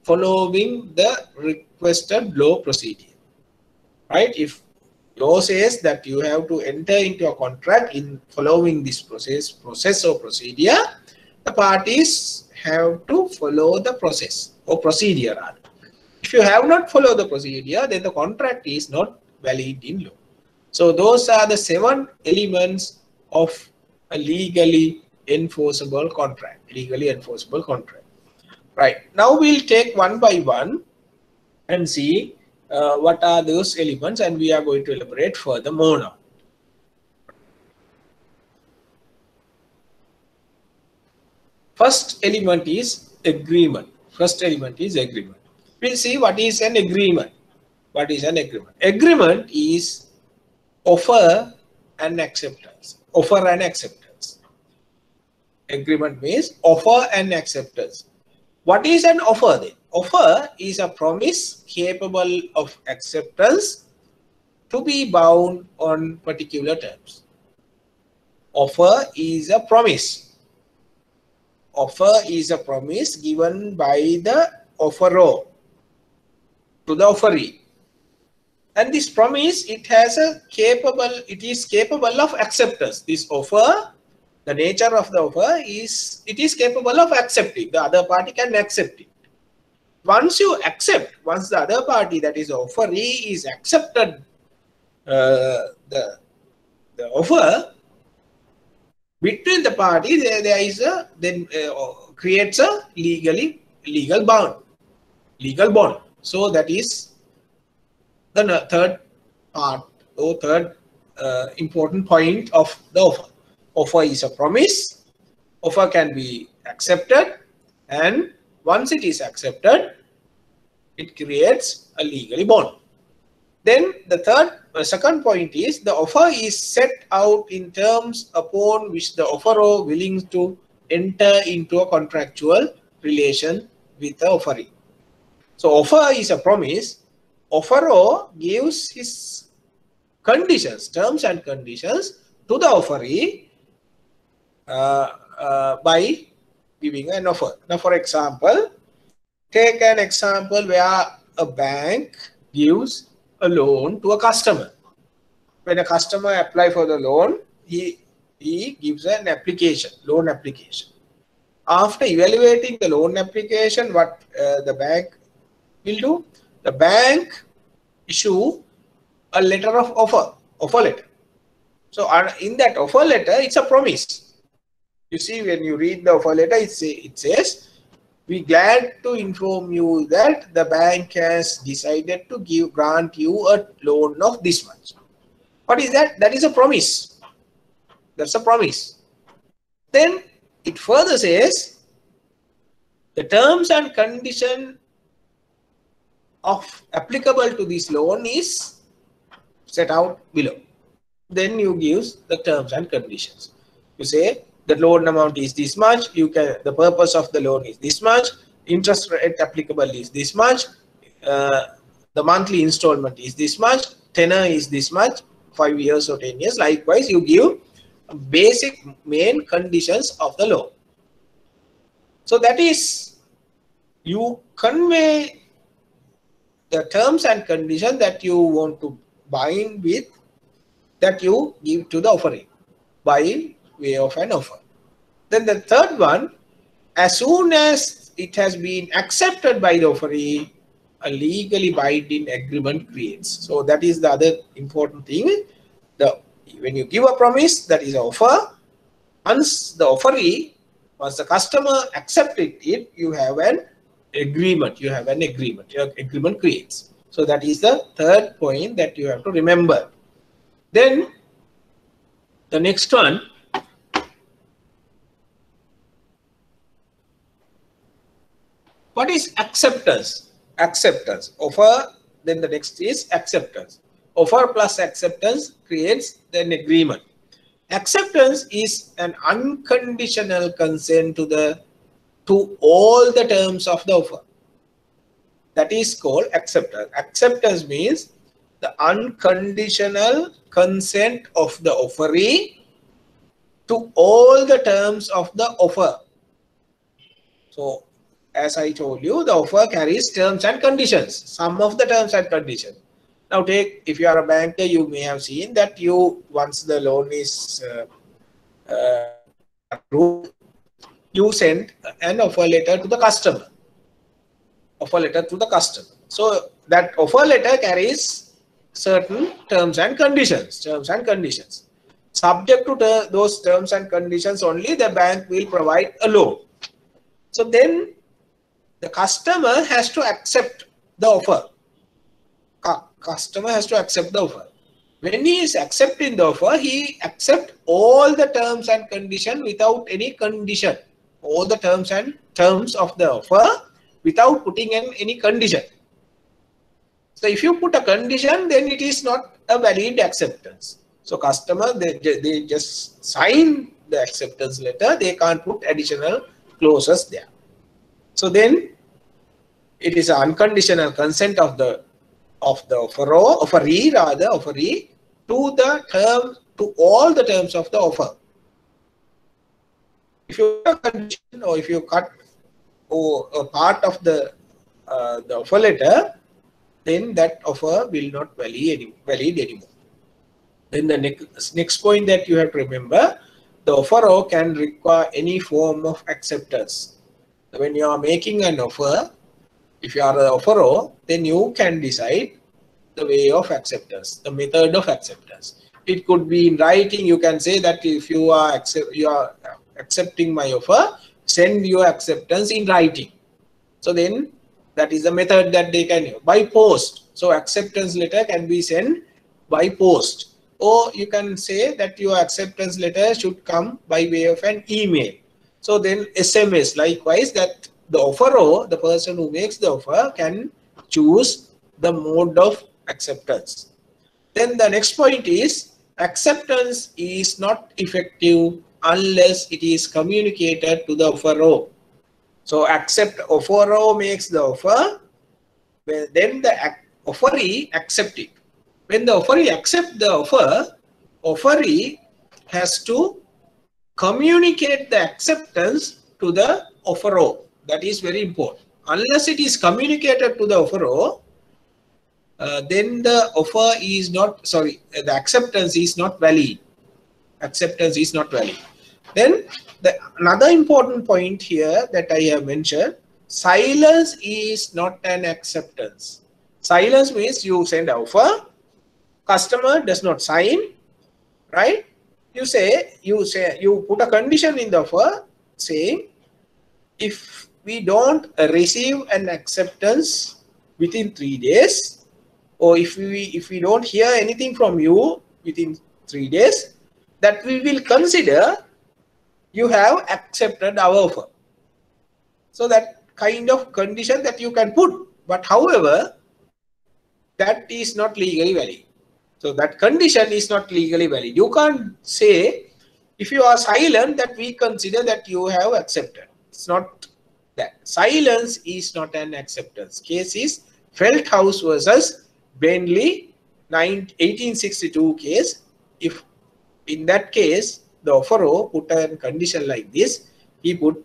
following the requested law procedure. Right? If law says that you have to enter into a contract in following this process or procedure, the parties have to follow the process or procedure rather. If you have not followed the procedure, then the contract is not valid in law. So those are the seven elements of a legally enforceable contract. Right. Now we'll take one by one and see what are those elements, and we are going to elaborate furthermore now. First element is agreement. We'll see what is an agreement. Agreement is offer and acceptance. Agreement means offer and acceptance. What is an offer then? Offer is a promise capable of acceptance to be bound on particular terms. Offer is a promise. Offer is a promise given by the offeror to the offeree. And this promise, it is capable of acceptance. This offer, the nature of the offer is, it is capable of accepting. The other party can accept it. Once you accept, once the other party, that is the offeree, is accepted the offer, between the parties there is a, then creates a legal bond. So that is the third part or third important point of the offer. Offer is a promise. Offer can be accepted, and once it is accepted, it creates a legally bond. Then the second point is the offer is set out in terms upon which the offeror willing to enter into a contractual relation with the offeree. So offer is a promise. Offeror gives his conditions, terms and conditions to the offeree by giving an offer. Now, for example, take an example where a bank gives a loan to a customer. When a customer applies for the loan, he gives an application, loan application. After evaluating the loan application, what the bank will do? The bank issue a letter of offer letter. So in that offer letter, it's a promise. You see, when you read the offer letter, it says, "We glad to inform you that the bank has decided to grant you a loan of this much." What is that? That is a promise. That's a promise. Then it further says, the terms and condition of applicable to this loan is set out below. Then you give the terms and conditions. You say the loan amount is this much. The purpose of the loan is this much. Interest rate applicable is this much. The monthly installment is this much. Tenor is this much. 5 years or 10 years. Likewise, you give basic main conditions of the loan. So that is, you convey the terms and conditions that you want to bind with, that you give to the offeree by way of an offer. Then the third one, as soon as it has been accepted by the offeree, a legally binding agreement creates. So that is the other important thing. When you give a promise, that is an offer. Once the customer accepts it, you have an agreement. Your agreement creates. So that is the third point that you have to remember. Then the next one, what is acceptance? Acceptance. Offer, then the next is acceptance. Offer plus acceptance creates an agreement. Acceptance is an unconditional consent to all the terms of the offer. That is called acceptance. Acceptance means the unconditional consent of the offeree to all the terms of the offer. So, as I told you, the offer carries terms and conditions, some of the terms and conditions. Now if you are a banker, you may have seen that once the loan is approved, you send an offer letter to the customer. So that offer letter carries certain terms and conditions. Subject to those terms and conditions only, the bank will provide a loan. So then the customer has to accept the offer. When he is accepting the offer, he accepts all the terms and conditions without any condition. All the terms of the offer without putting in any condition. So if you put a condition, then it is not a valid acceptance. So customer, they just sign the acceptance letter. They can't put additional clauses there. So then it is an unconditional consent of the offeree to all the terms of the offer. If you have a condition or if you cut a part of the offer letter, then that offer will not valid anymore. Then the next point that you have to remember, the offeror can require any form of acceptance. When you are making an offer, if you are the offeror, then you can decide the way of acceptance, the method of acceptance. It could be in writing. You can say that if you are accepting my offer, send your acceptance in writing. So then that is the method that they can use. By post. So acceptance letter can be sent by post. Or you can say that your acceptance letter should come by way of an email. So then SMS, likewise, that the offeror, the person who makes the offer, can choose the mode of acceptance. Then the next point is, acceptance is not effective unless it is communicated to the offeror. So offeror makes the offer, then the offeree accept it. When the offeree accepts the offer, offeree has to communicate the acceptance to the offeror. That is very important. Unless it is communicated to the offeror, then the offer is not, sorry, the acceptance is not valid. Acceptance is not valid. Then another important point here that I have mentioned, silence is not an acceptance. Silence means you send an offer, customer does not sign, right? You put a condition in the offer saying, if we don't receive an acceptance within 3 days, or if we don't hear anything from you within 3 days, that we will consider you have accepted our offer. So that kind of condition that you can put, but however, that is not legally valid. So that condition is not legally valid. You can't say, if you are silent, that we consider that you have accepted. It's not that. Silence is not an acceptance. Case is Feldhaus versus Bentley 1862 case. If in that case, the offeror put a condition like this, he put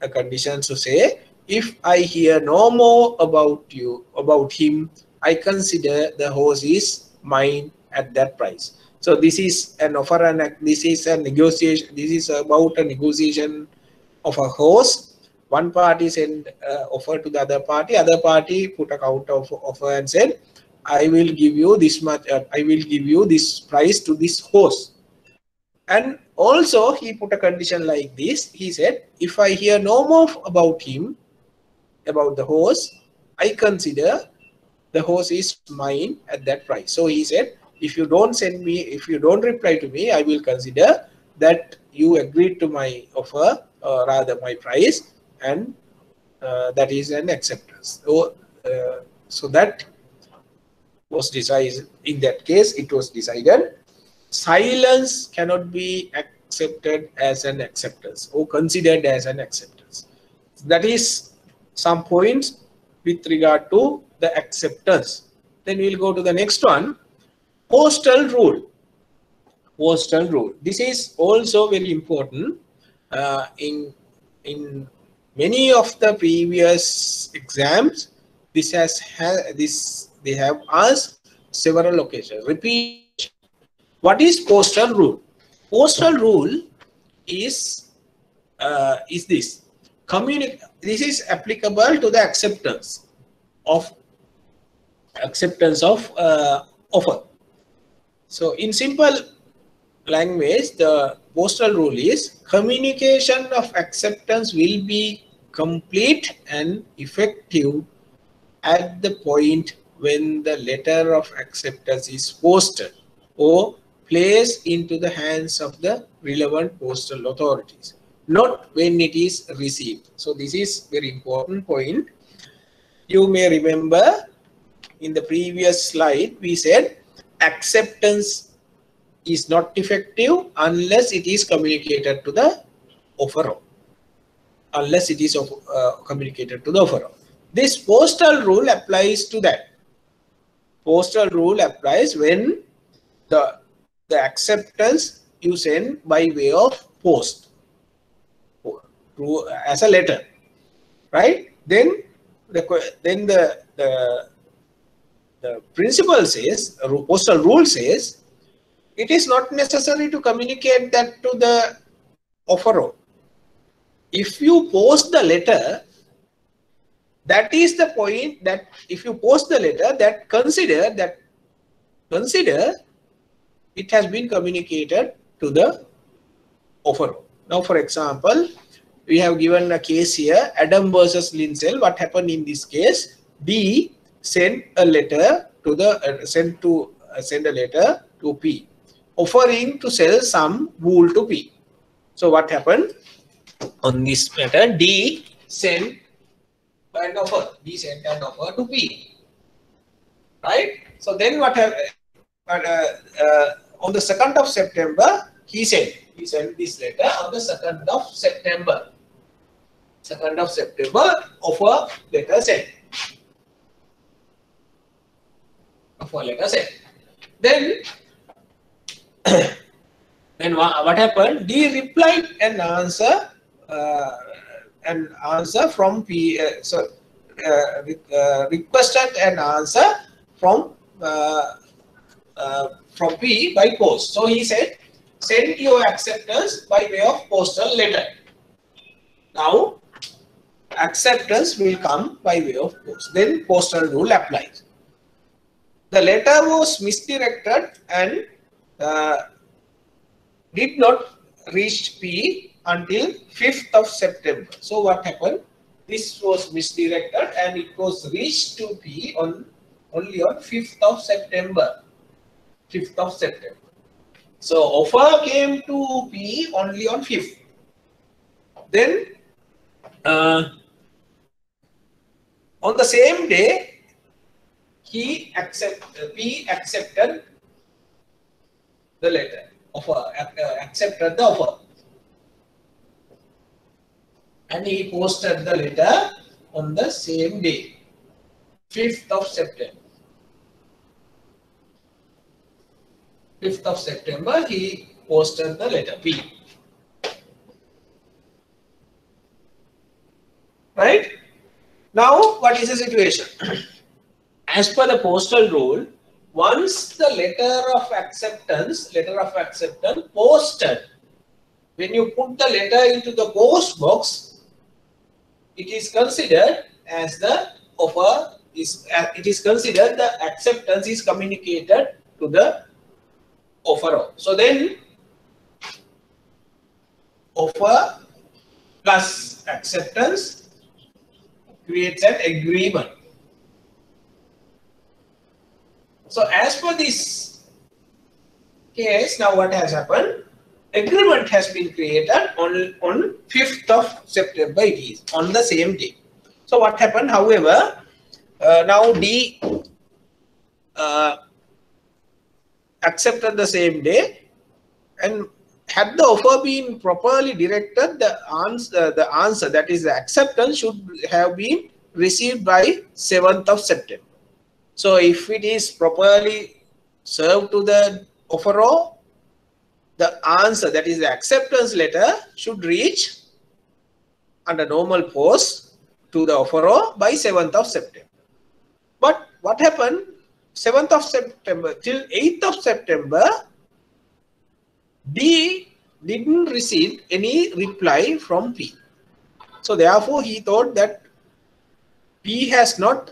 a condition to say, if I hear no more about him, I consider the horse is mine at that price. So this is an offer, and this is a negotiation. This is about a negotiation of a horse. One party sent offer to the other party put a counter offer and said, I will give you this much, I will give you this price to this horse. And also he put a condition like this. He said, if I hear no more about him, about the horse, I consider the horse is mine at that price. So he said, if you don't send me, if you don't reply to me, I will consider that you agreed to my offer, or rather my price, and that is an acceptance. So that was decided. In that case, it was decided silence cannot be accepted as an acceptance or considered as an acceptance. That is some points with regard to the acceptance. Then we'll go to the next one, postal rule. Postal rule. This is also very important. In many of the previous exams, they have asked several occasions. Repeat. What is postal rule? Postal rule is this. This is applicable to the acceptance of offer. So in simple language, the postal rule is communication of acceptance will be complete and effective at the point when the letter of acceptance is posted or placed into the hands of the relevant postal authorities, not when it is received. So this is very important point. You may remember in the previous slide, we said acceptance is not effective unless it is communicated to the offeror. Unless it is communicated to the offeror. This postal rule applies to that. Postal rule applies when the acceptance you send by way of post as a letter, right? Then the the principle says, postal rule says, it is not necessary to communicate that to the offeror. If you post the letter, that is the point, that if you post the letter, that consider it has been communicated to the offeror. Now, for example, we have given a case here, Adam versus Linsell. What happened in this case? D sent a letter to the send a letter to P, offering to sell some wool to P. So what happened on this matter? D sent an offer. D sent an offer to P. Right. So then what happened? On the 2nd of September, he sent this letter on the 2nd of September. 2nd of September, offer letter sent. Offer letter sent. Then what happened? D replied an answer from P. Requested an answer from P by post. So he said, send your acceptance by way of postal letter. Now, acceptance will come by way of post. Then postal rule applies. The letter was misdirected and did not reach P until 5th of September. So what happened? This was misdirected and it was reached to P only on 5th of September. 5th of September. So offer came to P only on 5th. Then on the same day, P accepted the letter. Accepted the offer. And he posted the letter on the same day, 5th of September. 5th of September, he posted the letter P. Right? Now, what is the situation? As per the postal rule, once the letter of acceptance posted, when you put the letter into the post box, it is considered as the offer is. It is considered the acceptance is communicated to the offeror. So then, offer plus acceptance creates an agreement. So as per this case, now what has happened? Agreement has been created on 5th of September, it is on the same day. So what happened? However, now D accepted the same day, and had the offer been properly directed, the answer that is the acceptance should have been received by 7th of September. So if it is properly served to the offeror, the answer, that is the acceptance letter, should reach under normal post to the offeror by 7th of September. But what happened? 7th of September till 8th of September, D didn't receive any reply from P. So therefore, he thought that P has not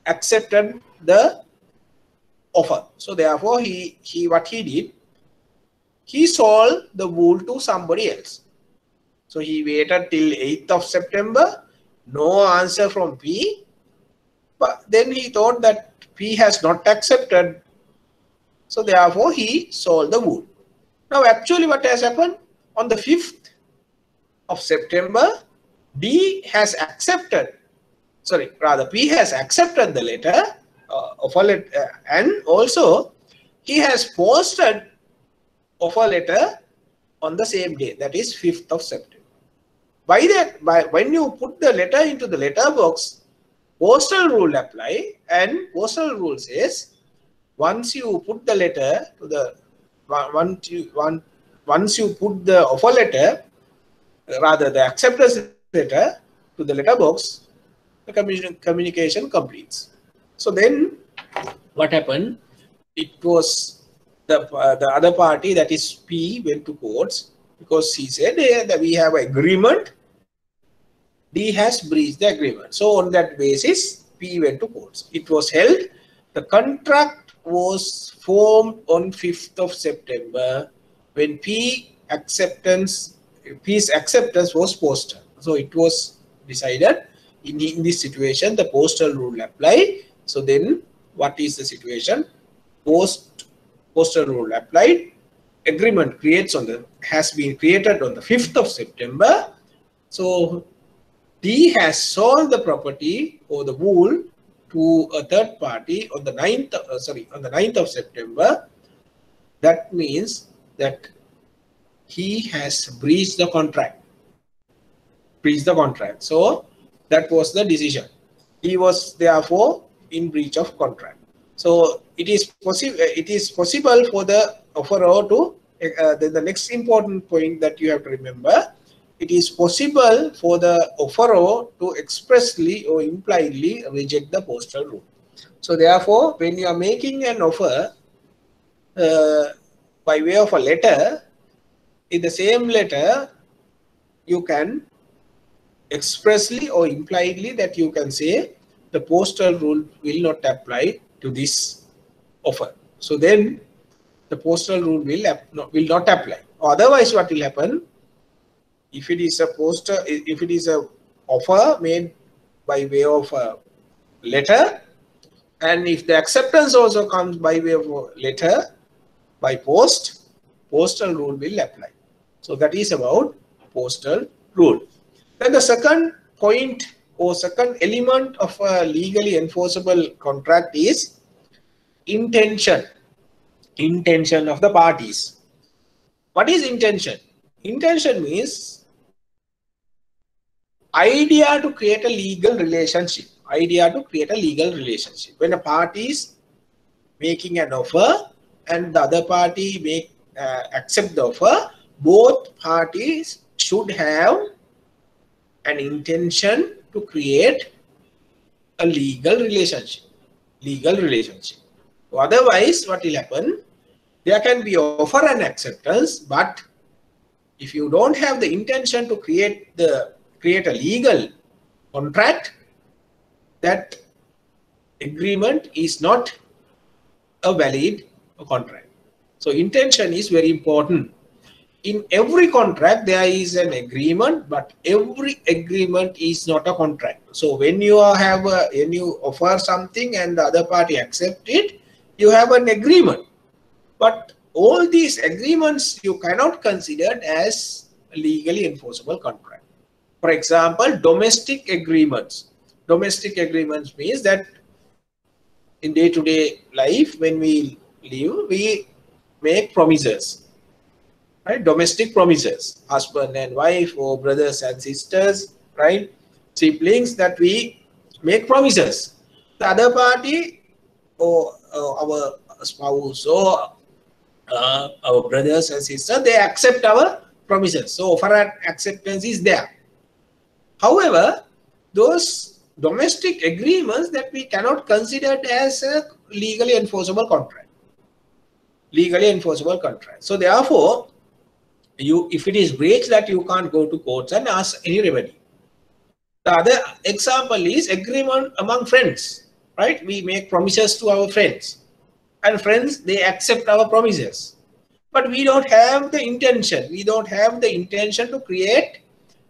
accepted the offer. So therefore, what he did, he sold the wool to somebody else. So he waited till 8th of September, no answer from P. But then he thought that P has not accepted. So therefore, he sold the wool. Now actually what has happened? On the 5th of September, D has accepted, P has accepted the letter, offer letter, and also he has posted offer letter on the same day, that is 5th of September. When you put the letter into the letter box, postal rule apply, and postal rule says once you put the letter to the once you put the offer letter, rather the acceptance letter to the letter box, the communication completes. So then what happened? It was the other party, that is P, went to courts because he said that we have an agreement. D has breached the agreement. So on that basis, P went to courts. It was held. The contract was formed on 5th of September when P's acceptance was posted. So it was decided in this situation, the postal rule apply. So then what is the situation? Postal rule applied. Agreement has been created on the 5th of September. So D has sold the property or the wool to a third party on the 9th of September. That means that he has breached the contract. So that was the decision. He was therefore in breach of contract. So it is possible for the offeror to the next important point that you have to remember. It is possible for the offeror to expressly or impliedly reject the postal rule. So therefore, when you are making an offer by way of a letter, in the same letter, you can expressly or impliedly that you can say the postal rule will not apply to this offer. So then the postal rule will not apply. Otherwise, what will happen? If it is a offer made by way of a letter, and if the acceptance also comes by way of a letter by post, postal rule will apply. So that is about postal rule. Then the second point or second element of a legally enforceable contract is intention. Intention of the parties. What is intention? Intention means idea to create a legal relationship. When a party is making an offer and the other party accept the offer, both parties should have an intention to create a legal relationship. Otherwise, what will happen? There can be offer and acceptance, but if you don't have the intention to create a legal contract, that agreement is not a valid contract. So intention is very important. In every contract, there is an agreement, but every agreement is not a contract. So when you offer something and the other party accept it, you have an agreement. But all these agreements you cannot consider as a legally enforceable contract. For example, domestic agreements. Domestic agreements means that in day-to-day life, when we live, we make promises. Right? Domestic promises, husband and wife or brothers and sisters, right? Siblings, that we make promises. The other party or our spouse or our brothers and sisters, they accept our promises. So offer and acceptance is there. However, those domestic agreements that we cannot consider as a legally enforceable contract. So therefore, if it is breached, that you can't go to courts and ask any remedy. The other example is agreement among friends, right? We make promises to our friends, and friends, they accept our promises, but we don't have the intention. To create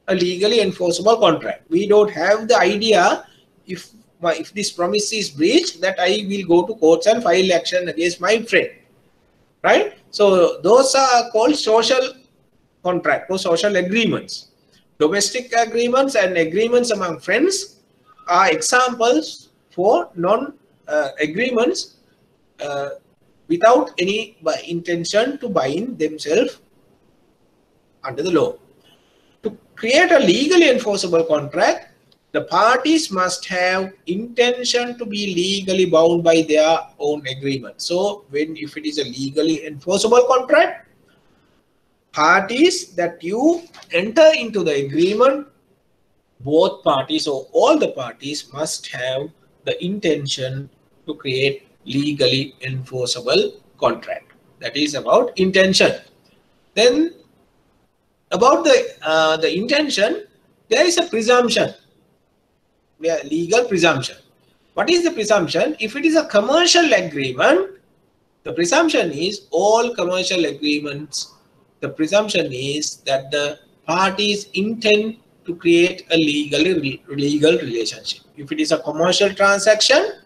a legally enforceable contract. We don't have the idea, if this promise is breached, that I will go to courts and file action against my friend, right? So those are called social contract or social agreements. Domestic agreements and agreements among friends are examples for non-agreements without any intention to bind themselves under the law. To create a legally enforceable contract, the parties must have intention to be legally bound by their own agreement. So if it is a legally enforceable contract, parties that you enter into the agreement, both parties or all the parties must have the intention to create legally enforceable contract. That is about intention. Then about the intention, there is a presumption, legal presumption. What is the presumption? If it is a commercial agreement, the presumption is all commercial agreements. The presumption is that the parties intend to create a legal relationship. If it is a commercial transaction,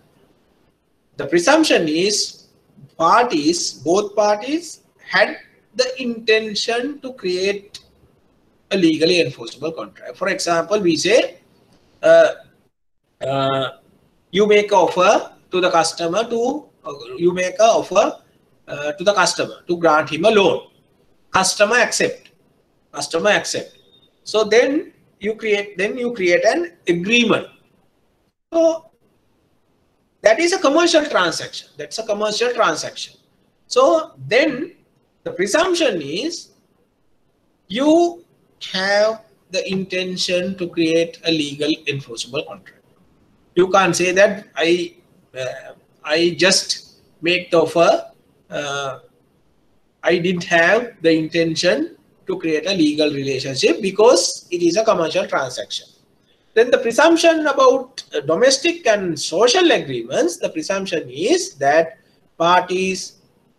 the presumption is both parties had the intention to create a legally enforceable contract. For example, we say you make an offer to the customer to grant him a loan. Customer accept. So then you create an agreement. So that is a commercial transaction. That's a commercial transaction. So then the presumption is you have the intention to create a legal enforceable contract. You can't say that I just make the offer. I didn't have the intention to create a legal relationship because it is a commercial transaction. Then the presumption about domestic and social agreements, the presumption is that parties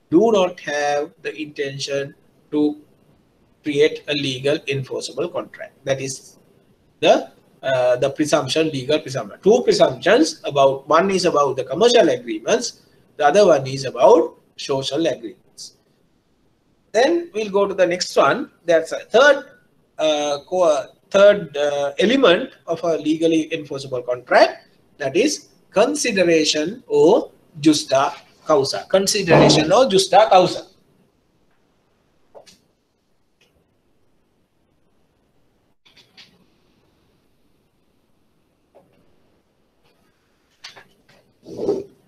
do not have the intention to create a legal enforceable contract. That is the presumption, legal presumption. Two presumptions, one is about the commercial agreements, the other one is about social agreements. Then we'll go to the next one. That's a third element of a legally enforceable contract, that is consideration or justa causa. Consideration or justa causa.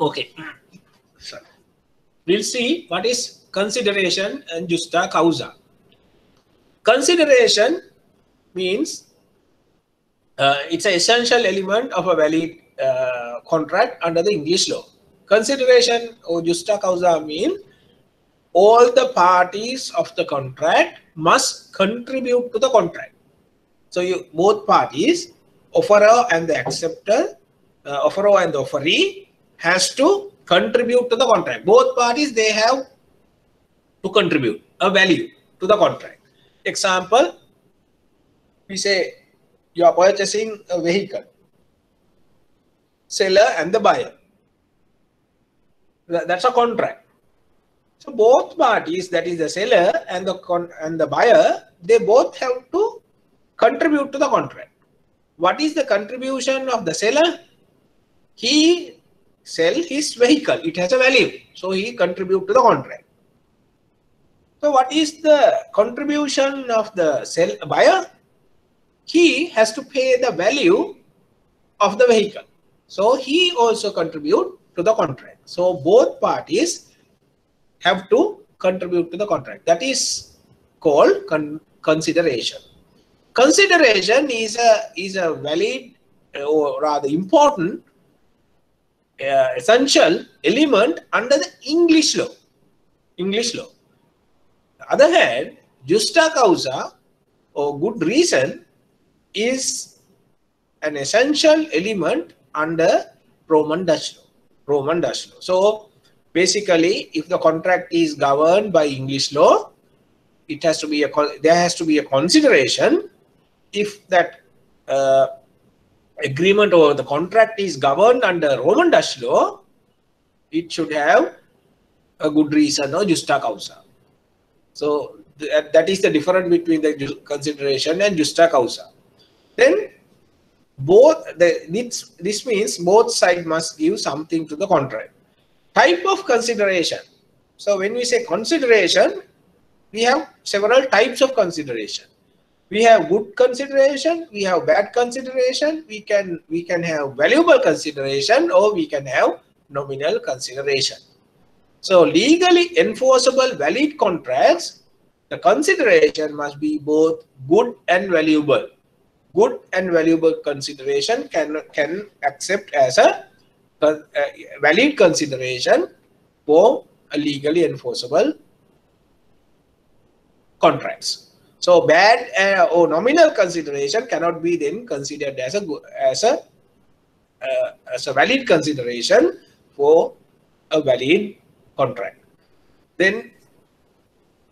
Okay, so we'll see what is consideration and justa causa. Consideration means it's an essential element of a valid contract under the English law. Consideration or justa causa mean all the parties of the contract must contribute to the contract. So both parties, offeror and the acceptor, offeror and the offeree, has to contribute to the contract. Both parties, they have to contribute a value to the contract. Example, we say you are purchasing a vehicle, seller and the buyer. That's a contract. So both parties, that is the seller and the buyer, they both have to contribute to the contract. What is the contribution of the seller? He sell his vehicle. It has a value. So he contribute to the contract. So what is the contribution of the buyer? He has to pay the value of the vehicle. So he also contribute to the contract. So both parties have to contribute to the contract. That is called consideration. Consideration is a valid or rather important essential element under the English law. On the other hand, justa causa or good reason is an essential element under Roman Dutch law. So basically, if the contract is governed by English law, there has to be a consideration. If that agreement or the contract is governed under Roman Dutch law, it should have a good reason or justa causa. So that is the difference between the consideration and justa causa. Then this means both sides must give something to the contract. Type of consideration. So when we say consideration, we have several types of consideration. We have good consideration, we have bad consideration, we can have valuable consideration, or we can have nominal consideration. So legally enforceable valid contracts, the consideration must be both good and valuable. Good and valuable consideration can accept as a valid consideration for a legally enforceable contracts. So bad or nominal consideration cannot be then considered as a valid consideration for a valid contract. Then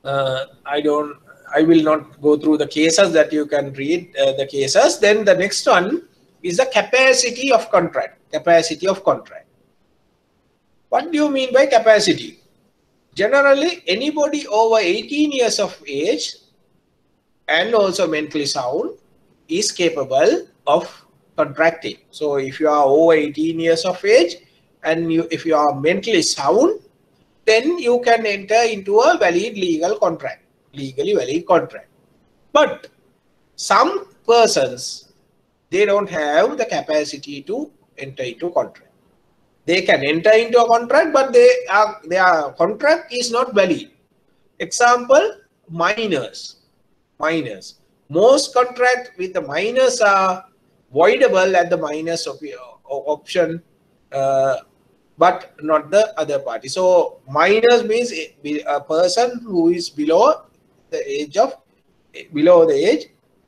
I will not go through the cases, that you can read the cases. Then the next one is the capacity of contract. Capacity of contract. What do you mean by capacity? Generally, anybody over 18 years of age and also mentally sound is capable of contracting. So if you are over 18 years of age and if you are mentally sound, then you can enter into a valid legal contract, legally valid contract. But some persons, they don't have the capacity to enter into contract. They can enter into a contract, but their contract is not valid. Example, minors. Most contracts with the minors are voidable at the minors option, but not the other party. So minors means a person who is below the age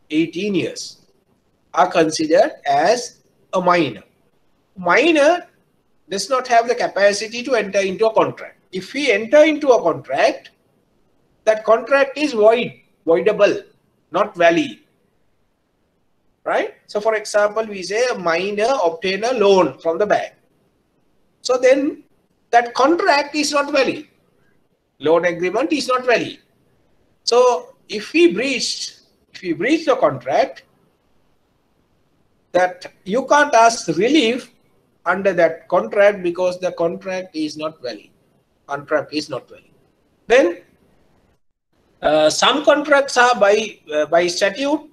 18 years are considered as a minor. Minor does not have the capacity to enter into a contract. If we enter into a contract, that contract is voidable, not valid. Right? So for example, we say a minor obtain a loan from the bank. So then that contract is not valid. Loan agreement is not valid. So if we breach the contract, that you can't ask relief under that contract because the contract is not valid. Contract is not valid. Then some contracts are by statute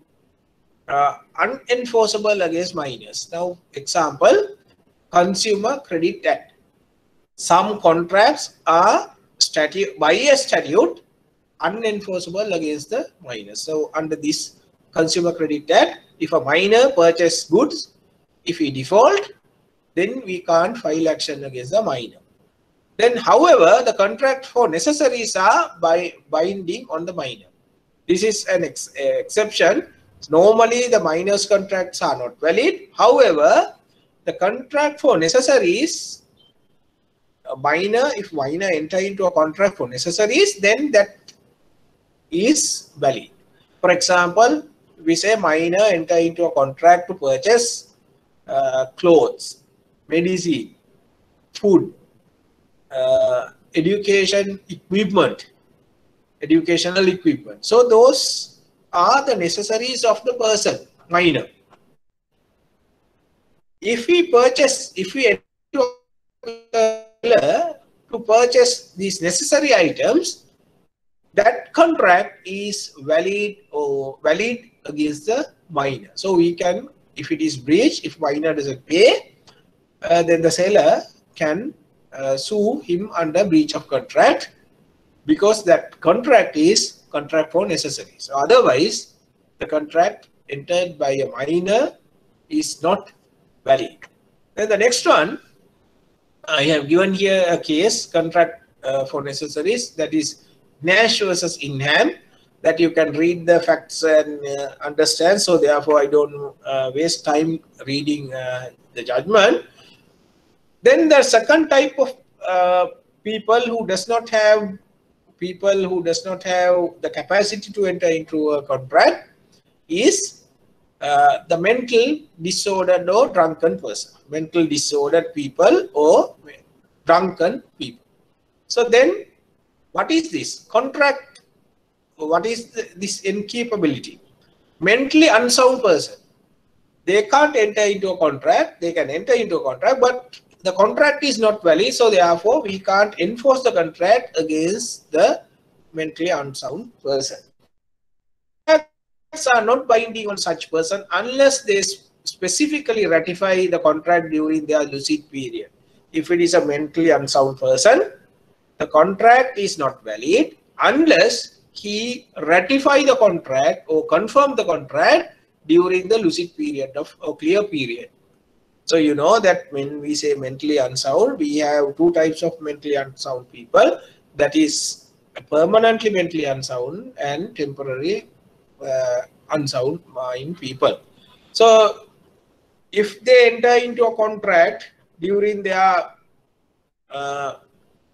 unenforceable against minors. Now, example, Consumer Credit Act. Some contracts are by a statute unenforceable against the minors. So under this Consumer Credit Act, if a minor purchase goods, if he default, then we can't file action against the minor. Then, however, the contract for necessaries are binding on the minor. This is an exception. Normally, the minor's contracts are not valid. However, the contract for necessaries, if minor enter into a contract for necessaries, then that is valid. For example, we say minor enter into a contract to purchase clothes, medicine, food, educational equipment. So those are the necessaries of the person, minor. If we enter to purchase these necessary items, that contract is valid against the minor. So we can, if it is breached, if minor doesn't pay, then the seller can sue him under breach of contract, because that contract is contract for necessaries. Otherwise, the contract entered by a minor is not valid. Then the next one, I have given here a case, contract for necessaries, that is Nash versus Inham, that you can read the facts and understand. So therefore, I don't waste time reading the judgment. Then the second type of people who does not have the capacity to enter into a contract is the mental disordered or drunken person. Mental disordered people or drunken people. So then, what is this contract? What is this incapability? Mentally unsound person. They can't enter into a contract. They can enter into a contract, but the contract is not valid. So therefore, we can't enforce the contract against the mentally unsound person. Contracts are not binding on such person unless they specifically ratify the contract during their lucid period. If it is a mentally unsound person, the contract is not valid unless he ratify the contract or confirm the contract during the lucid period or clear period. So you know that when we say mentally unsound, we have two types of mentally unsound people. That is permanently mentally unsound and temporary unsound mind people. So if they enter into a contract during their uh,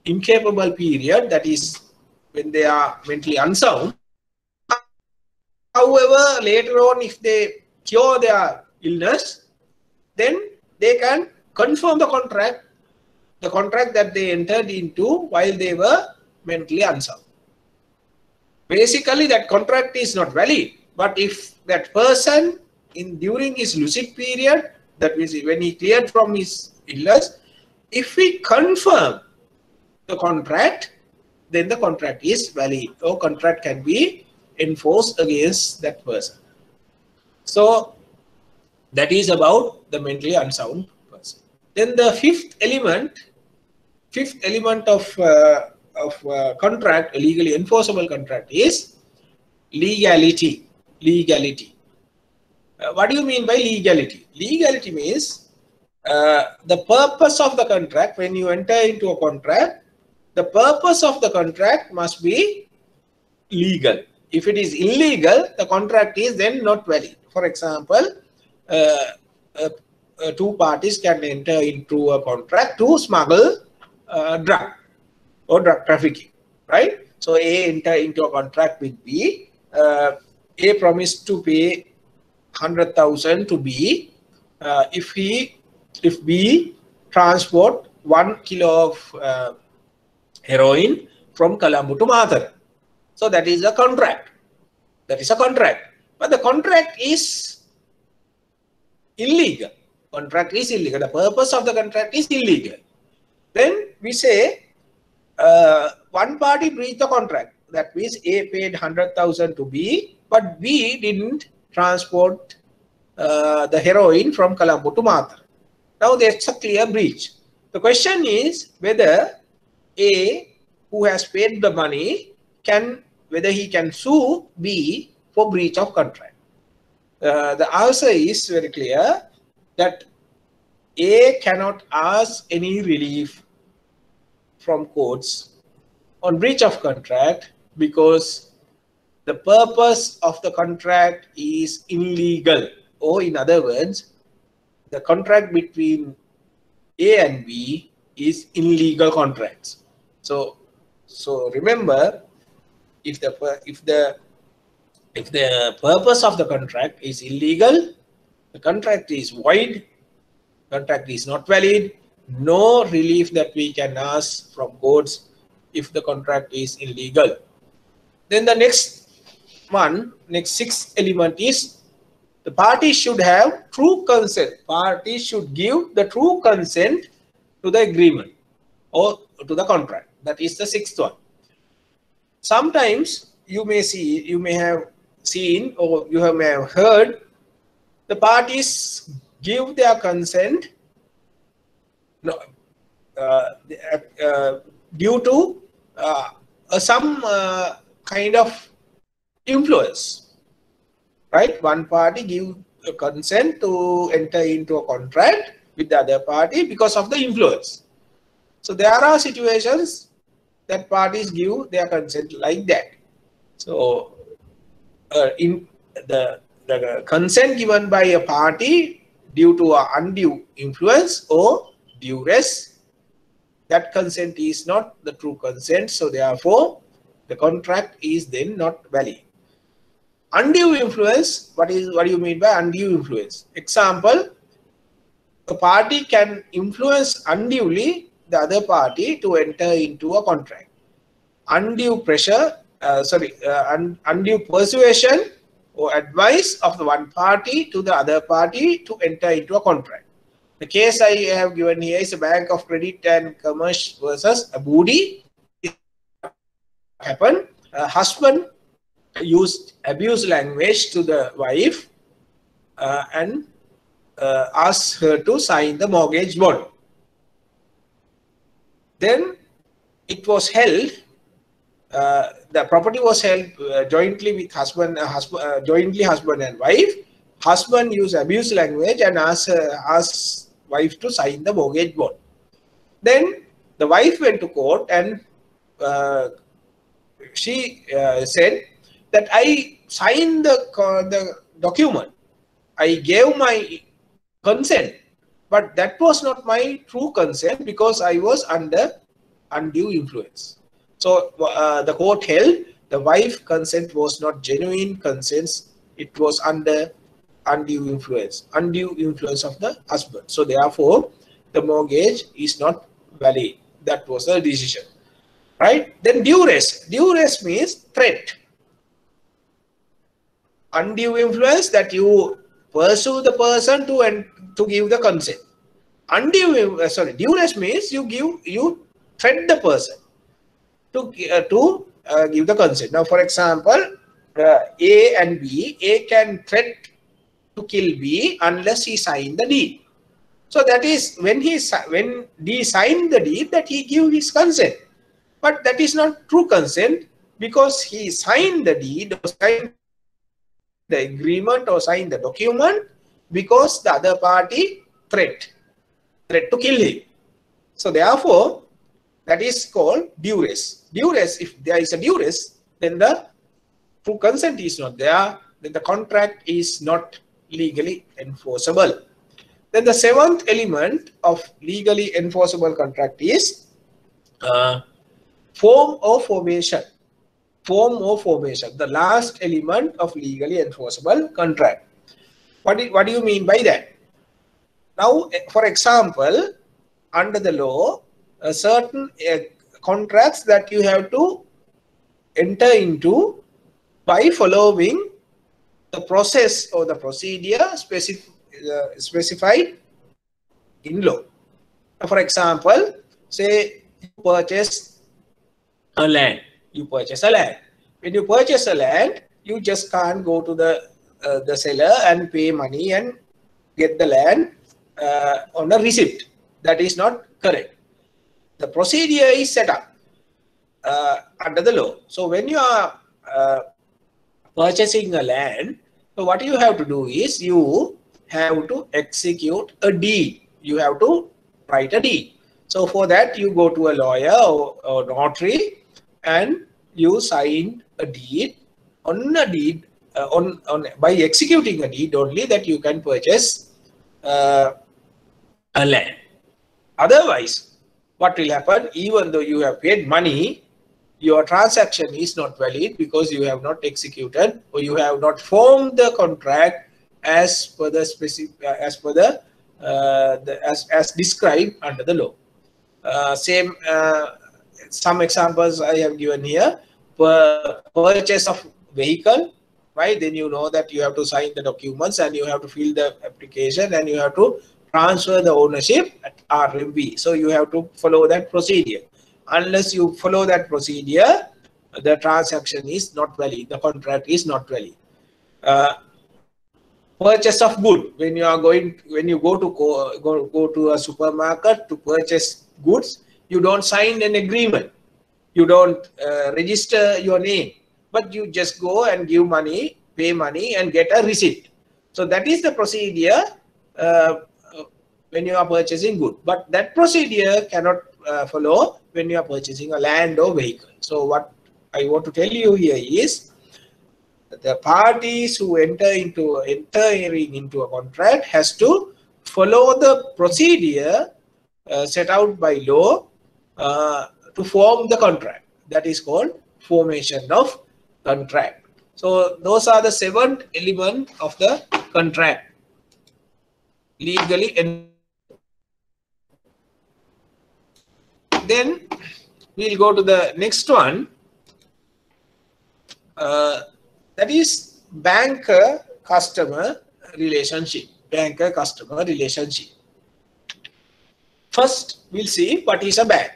incapable period, that is when they are mentally unsound. However, later on, if they cure their illness, then they can confirm the contract that they entered into while they were mentally unsound. Basically, that contract is not valid. But if that person during his lucid period, that means when he cleared from his illness, if we confirm the contract, then the contract is valid or contract can be enforced against that person. So that is about the mentally unsound person. Then the fifth element of contract, a legally enforceable contract, is legality. Legality. What do you mean by legality? Legality means the purpose of the contract. When you enter into a contract, the purpose of the contract must be legal. If it is illegal, the contract is then not valid. For example, two parties can enter into a contract to smuggle drug or drug trafficking, right? So A enter into a contract with B. A promised to pay 100,000 to B if B transport 1 kilo of heroin from Colombo to Mathura. So that is a contract. That is a contract. But the contract is illegal. Contract is illegal. The purpose of the contract is illegal. Then we say one party breached the contract. That means A paid 100,000 to B, but B didn't transport the heroin from Colombo to Mathura. Now that's a clear breach. The question is whether A, who has paid the money, whether he can sue B for breach of contract. The answer is very clear that A cannot ask any relief from courts on breach of contract because the purpose of the contract is illegal, or in other words, the contract between A and B is illegal contracts. So remember, if the purpose of the contract is illegal, the contract is void, contract is not valid, no relief that we can ask from courts if the contract is illegal. Then the next sixth element is the parties should have true consent. Parties should give the true consent to the agreement or to the contract. That is the sixth one. Sometimes you may have seen or you may have heard the parties give their consent due to some kind of influence, right? One party give a consent to enter into a contract with the other party because of the influence. So there are situations that parties give their consent like that. So in the consent given by a party due to undue influence or duress, that consent is not the true consent. So therefore, the contract is then not valid. Undue influence, what do you mean by undue influence? Example, a party can influence unduly the other party to enter into a contract. Undue pressure, undue persuasion or advice of the one party to the other party to enter into a contract. The case I have given here is a Bank of Credit and Commerce versus Aboudi. Happened. A husband used abuse language to the wife and asked her to sign the mortgage bond. Then it was held. The property was held jointly with husband and wife. Husband used abuse language and asked wife to sign the mortgage bond. Then the wife went to court and she said that I signed the document. I gave my consent, but that was not my true consent because I was under undue influence. So the court held the wife consent was not genuine consent. It was under undue influence of the husband. So therefore, the mortgage is not valid. That was the decision, right? Then duress. Duress means threat. Undue influence, that you pursue the person to give the consent. Duress means you threat the person to give the consent. Now, for example, A and B, A can threat to kill B unless he signed the deed. So that is when D signed the deed that he give his consent. But that is not true consent because he signed the deed or signed the agreement or signed the document because the other party threat to kill him. So therefore, that is called duress. Duress, if there is a duress, then the true consent is not there, then the contract is not legally enforceable. Then the seventh element of legally enforceable contract is form or formation. Form or formation, the last element of legally enforceable contract. What do you mean by that? Now, for example, under the law, certain contracts that you have to enter into by following the process or the procedure specified in law. For example, say you purchase a land. You purchase a land. When you purchase a land, you just can't go to the seller and pay money and get the land on a receipt. That is not correct. The procedure is set up under the law. So when you are purchasing a land, so what you have to do is you have to execute a deed. You have to write a deed. So for that, you go to a lawyer or notary and you sign a deed. On a deed, by executing a deed only, that you can purchase a land. Otherwise, what will happen? Even though you have paid money, your transaction is not valid because you have not executed or you have not formed the contract as per the as described under the law. Some examples I have given here. Purchase of vehicle, right? Then you know that you have to sign the documents and you have to fill the application and you have to transfer the ownership at RMV. So you have to follow that procedure. Unless you follow that procedure, the transaction is not valid. The contract is not valid. Purchase of good. When you go to a supermarket to purchase goods, you don't sign an agreement. You don't register your name, but you just go and give money, pay money, and get a receipt. So that is the procedure when you are purchasing good. But that procedure cannot follow when you are purchasing a land or vehicle. So what I want to tell you here is the parties who entering into a contract has to follow the procedure set out by law to form the contract. That is called formation of contract. So those are the 7 elements of the contract legally. Then we'll go to the next one. That is banker-customer relationship. Banker-customer relationship. First, we'll see what is a bank.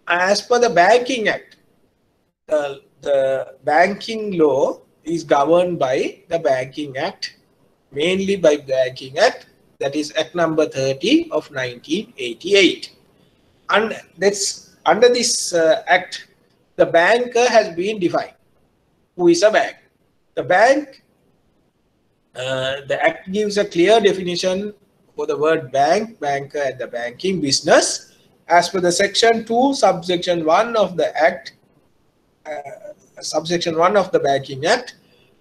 As per the Banking Act, the banking law is governed by the Banking Act, mainly by Banking Act, that is Act number 30 of 1988. And that's under this Act, the banker has been defined. Who is a bank? The bank, the Act gives a clear definition for the word bank, banker, and the banking business. As per the section 2, subsection 1 of the Act, subsection 1 of the Banking Act,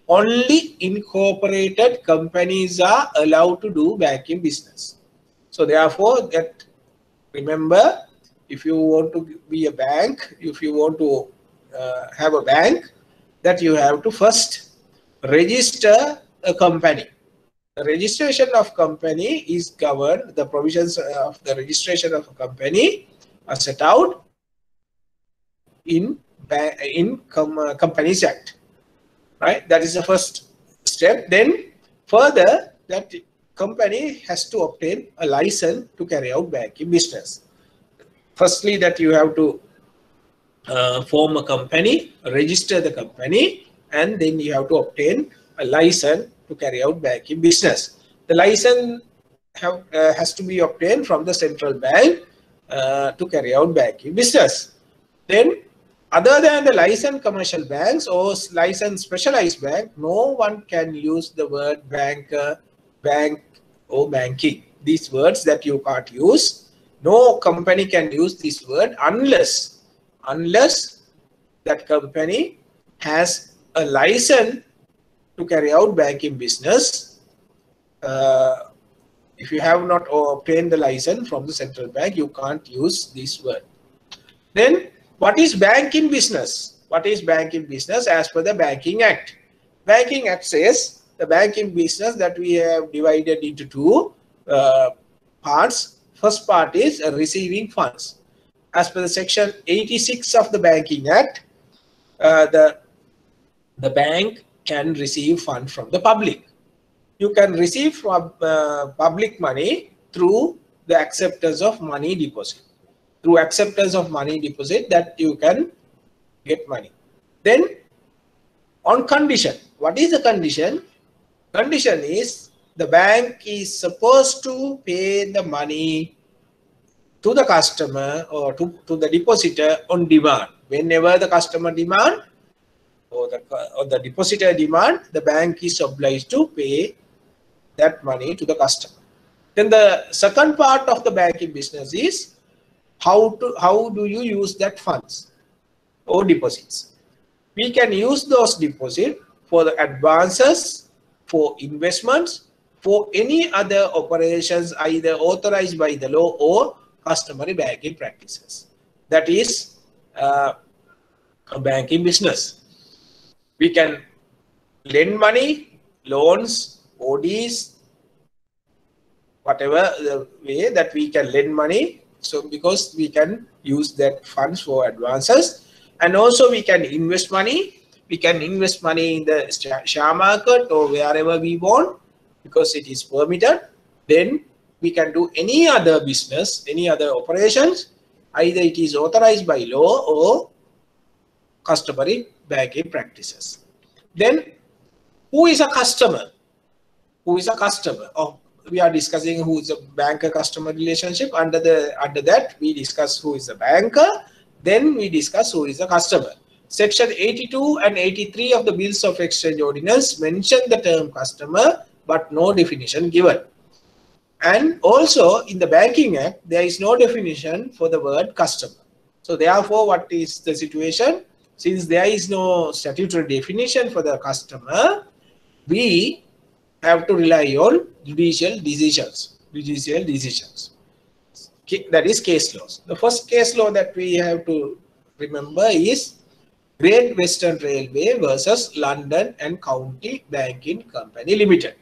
only incorporated companies are allowed to do banking business. So therefore, that remember, if you want to be a bank, if you want to have a bank, that you have to first register a company. The registration of company is governed, the provisions of the registration of a company are set out in Companies Act, right? That is the first step. Then further, that company has to obtain a license to carry out banking business. Firstly, that you have to form a company, register the company, and then you have to obtain a license to carry out banking business. The license has to be obtained from the central bank to carry out banking business. Then, other than the licensed commercial banks or licensed specialized bank, no one can use the word banker, bank, or banking. These words that you can't use. No company can use this word unless that company has a license to carry out banking business. If you have not obtained the license from the central bank, you can't use this word. Then, what is banking business? What is banking business as per the Banking Act? Banking Act says the banking business that we have divided into two parts. First part is receiving funds. As per the section 86 of the Banking Act, the bank can receive funds from the public. You can receive from public money through the acceptance of money deposit. Through acceptance of money deposit, that you can get money. Then on condition, what is the condition? Condition is the bank is supposed to pay the money to the customer or to the depositor on demand. Whenever the customer demand or the depositor demand, the bank is obliged to pay that money to the customer. Then the second part of the banking business is how do you use that funds or deposits? We can use those deposits for the advances, for investments, for any other operations either authorized by the law or customary banking practices. That is a banking business. We can lend money, loans, ODs, whatever the way that we can lend money. So because we can use that funds for advances, and also we can invest money. We can invest money in the share market or wherever we want because it is permitted. Then we can do any other business, any other operations, either it is authorized by law or customary banking practices. Then who is a customer? Who is a customer? Oh, we are discussing who is a banker-customer relationship. Under that, we discuss who is a banker. Then we discuss who is a customer. Section 82 and 83 of the Bills of Exchange Ordinance mention the term customer, but no definition given. And also in the Banking Act, there is no definition for the word customer. So therefore, what is the situation? Since there is no statutory definition for the customer, we have to rely on judicial decisions. That is case laws. The first case law that we have to remember is Great Western Railway versus London and County Banking Company Limited.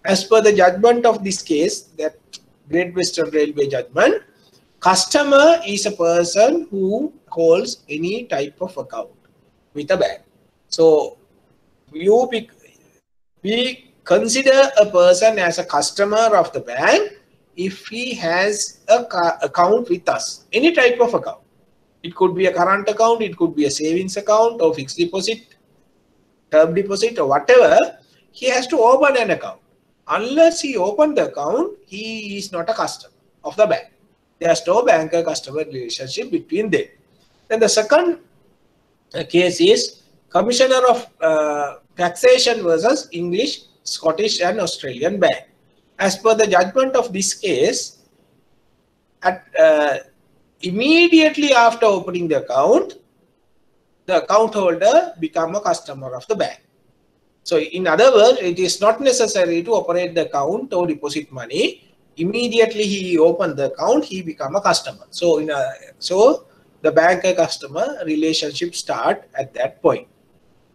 As per the judgment of this case, that Great Western Railway judgment, customer is a person who holds any type of account with a bank. So we consider a person as a customer of the bank if he has a account with us, any type of account. It could be a current account, it could be a savings account or fixed deposit, term deposit or whatever. He has to open an account. Unless he opened the account, he is not a customer of the bank. There is no banker-customer relationship between them. Then the second case is Commissioner of Taxation versus English, Scottish and Australian Bank. as per the judgment of this case, immediately after opening the account holder become a customer of the bank. So in other words, it is not necessary to operate the account or deposit money. Immediately he opened the account, he become a customer. So so the banker customer relationship start at that point.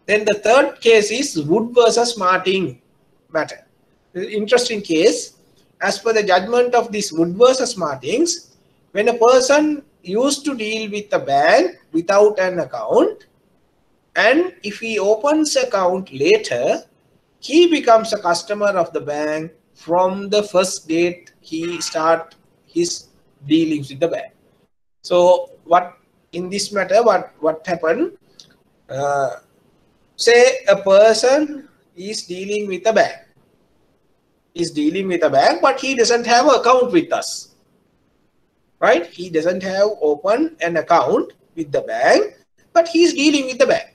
Then the third case is Wood versus Martin matter. Interesting case. As per the judgment of this Wood versus Martins, when a person used to deal with a bank without an account, and if he opens account later, he becomes a customer of the bank from the first date he start his dealings with the bank. So what in this matter, what happened? Say a person is dealing with a bank. But he doesn't have an account with us. Right? He doesn't have opened an account with the bank, but he is dealing with the bank.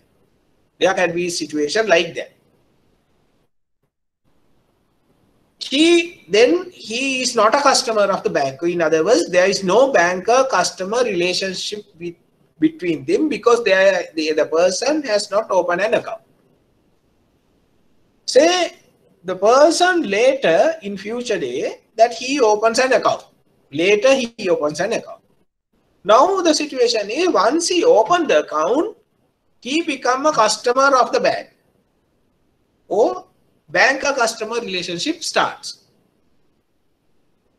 There can be a situation like that. He is not a customer of the bank. In other words, there is no banker-customer relationship between them because the person has not opened an account. Say the person later in future day that he opens an account. Later he opens an account. Now the situation is once he opened the account, he become a customer of the bank. Or banker-customer relationship starts.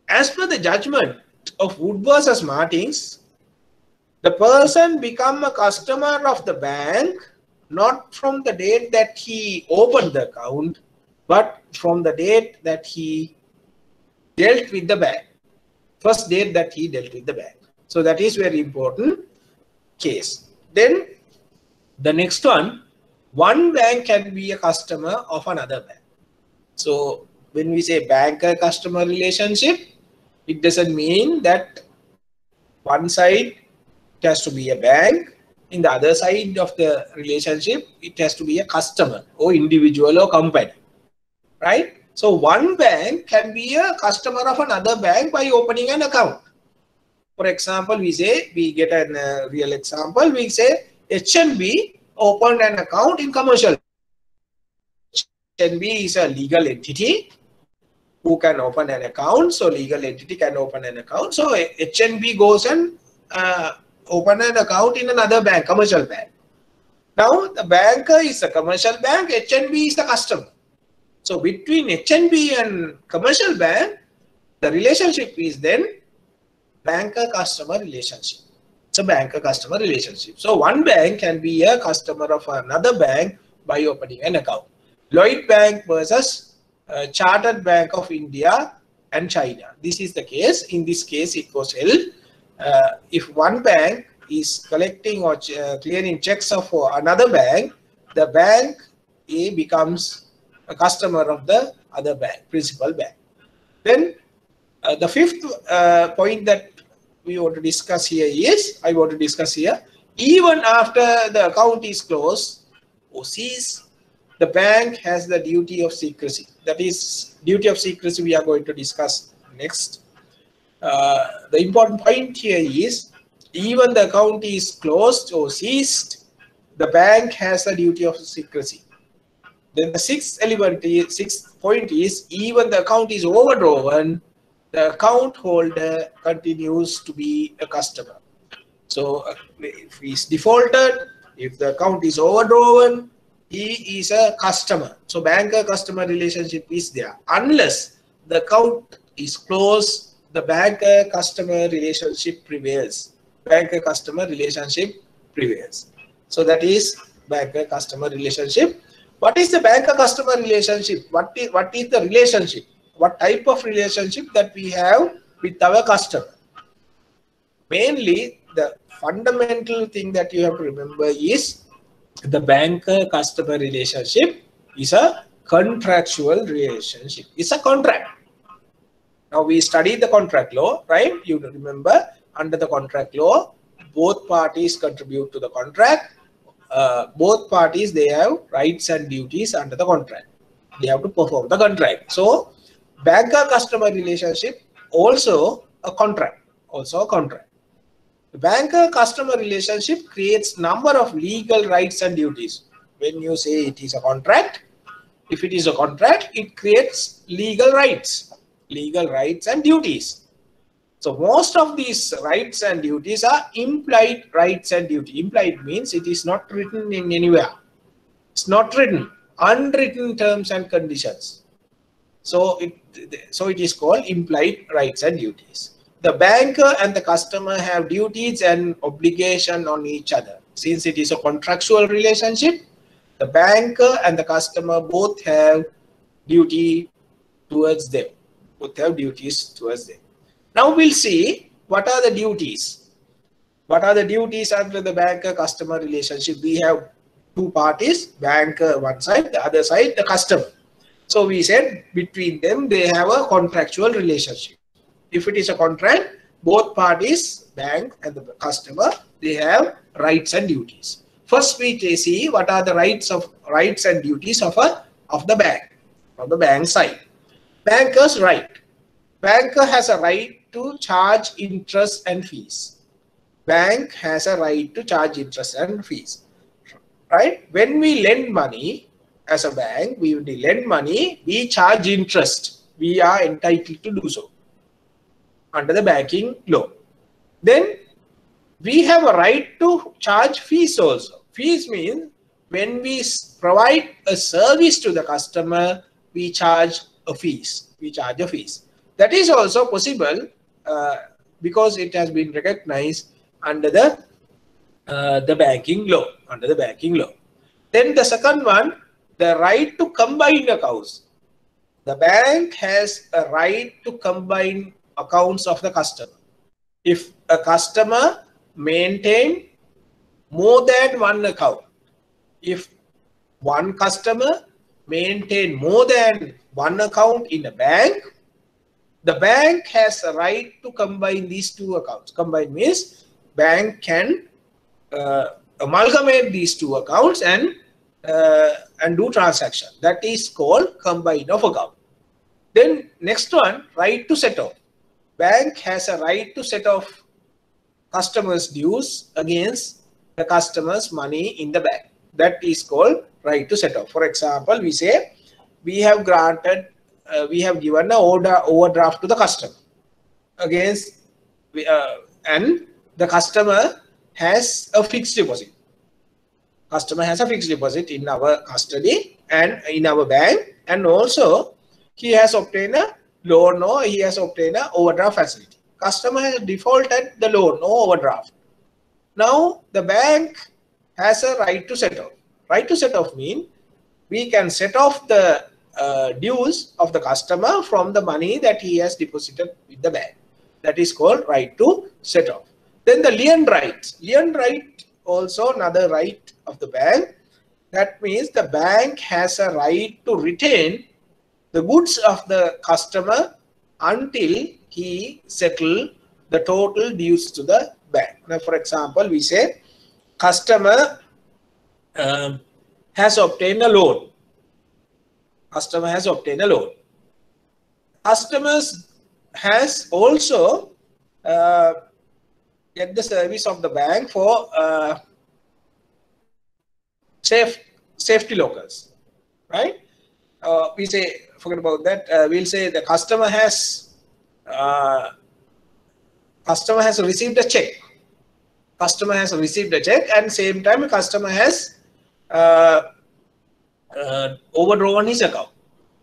As per the judgment of Wood versus Martins, the person become a customer of the bank not from the date that he opened the account, but from the date that he dealt with the bank. First date that he dealt with the bank. So that is very important case. Then the next one bank can be a customer of another bank. So when we say banker-customer relationship, it doesn't mean that one side it has to be a bank, in the other side of the relationship it has to be a customer or individual or company, right? So one bank can be a customer of another bank by opening an account. For example, we get a real example. We say HNB opened an account in commercial. HNB is a legal entity who can open an account. So legal entity can open an account. So HNB goes and open an account in another bank, commercial bank. Now the banker is a commercial bank, HNB is the customer. So between HNB and commercial bank, the relationship is then banker-customer relationship. It's a banker-customer relationship. So one bank can be a customer of another bank by opening an account. Lloyd Bank versus Chartered Bank of India and China. This is the case. In this case, it was held. If one bank is collecting or clearing checks of another bank, the bank A becomes a customer of the other bank, principal bank. Then the fifth point that I want to discuss here, even after the account is closed or ceased, the bank has the duty of secrecy. That is, duty of secrecy we are going to discuss next. The important point here is, even the account is closed or ceased, the bank has a duty of secrecy. Then the sixth point is, even the account is overdrawn, the account holder continues to be a customer. So if he is defaulted, if the account is overdrawn, he is a customer. So banker-customer relationship is there. Unless the account is closed, the banker-customer relationship prevails. Banker-customer relationship prevails. So that is banker-customer relationship. What is the banker-customer relationship? What is the relationship? What type of relationship that we have with our customer? Mainly, the fundamental thing that you have to remember is the banker-customer relationship is a contractual relationship. It's a contract. Now we studied the contract law, right? You remember, under the contract law, both parties contribute to the contract. Both parties, they have rights and duties under the contract. They have to perform the contract. So Banker-customer relationship also a contract. The banker-customer relationship creates number of legal rights and duties. When you say it is a contract, if it is a contract, it creates legal rights and duties. So most of these rights and duties are implied rights and duty. Implied means it is not written in anywhere. It's not written, unwritten terms and conditions. So it is called implied rights and duties. The banker and the customer have duties and obligation on each other. Since it is a contractual relationship, the banker and the customer both have duty towards them. Now we'll see what are the duties. What are the duties under the banker-customer relationship? We have two parties, banker one side, the other side the customer. So we said between them they have a contractual relationship. If it is a contract, both parties, bank and the customer, they have rights and duties. First we see what are the rights and duties of the bank, from the bank side. Banker's right. Banker has a right to charge interest and fees. Bank has a right to charge interest and fees. Right? When we lend money as a bank, we charge interest. We are entitled to do so under the banking law. Then we have a right to charge fees also. Fees means when we provide a service to the customer, we charge a fees. That is also possible because it has been recognized under the banking law. Then the second one, the right to combine accounts. The bank has a right to combine accounts of the customer. If a customer maintain more than one account, if one customer maintain more than one account in a bank, the bank has a right to combine these two accounts. Combine means bank can amalgamate these two accounts and do transaction. That is called combine of account. Then next one, right to set off. Bank has a right to set off customers' dues against the customer's money in the bank. That is called right to set off. For example, we say we have given an overdraft to the customer against and the customer has a fixed deposit. Customer has a fixed deposit in our custody and in our bank, and also he has obtained a loan or he has obtained an overdraft facility. Customer has defaulted the loan, no overdraft. Now the bank has a right to set off. Right to set off means we can set off the dues of the customer from the money that he has deposited with the bank. That is called right to set off. Then the lien rights. Lien right also another right of the bank. That means the bank has a right to retain the goods of the customer until he settle the total dues to the bank. Now, for example, we say customer has obtained a loan. Customers has also get the service of the bank for safety lockers, right? We say, forget about that. We'll say the customer has received a check. And same time customer has overdrawn his account.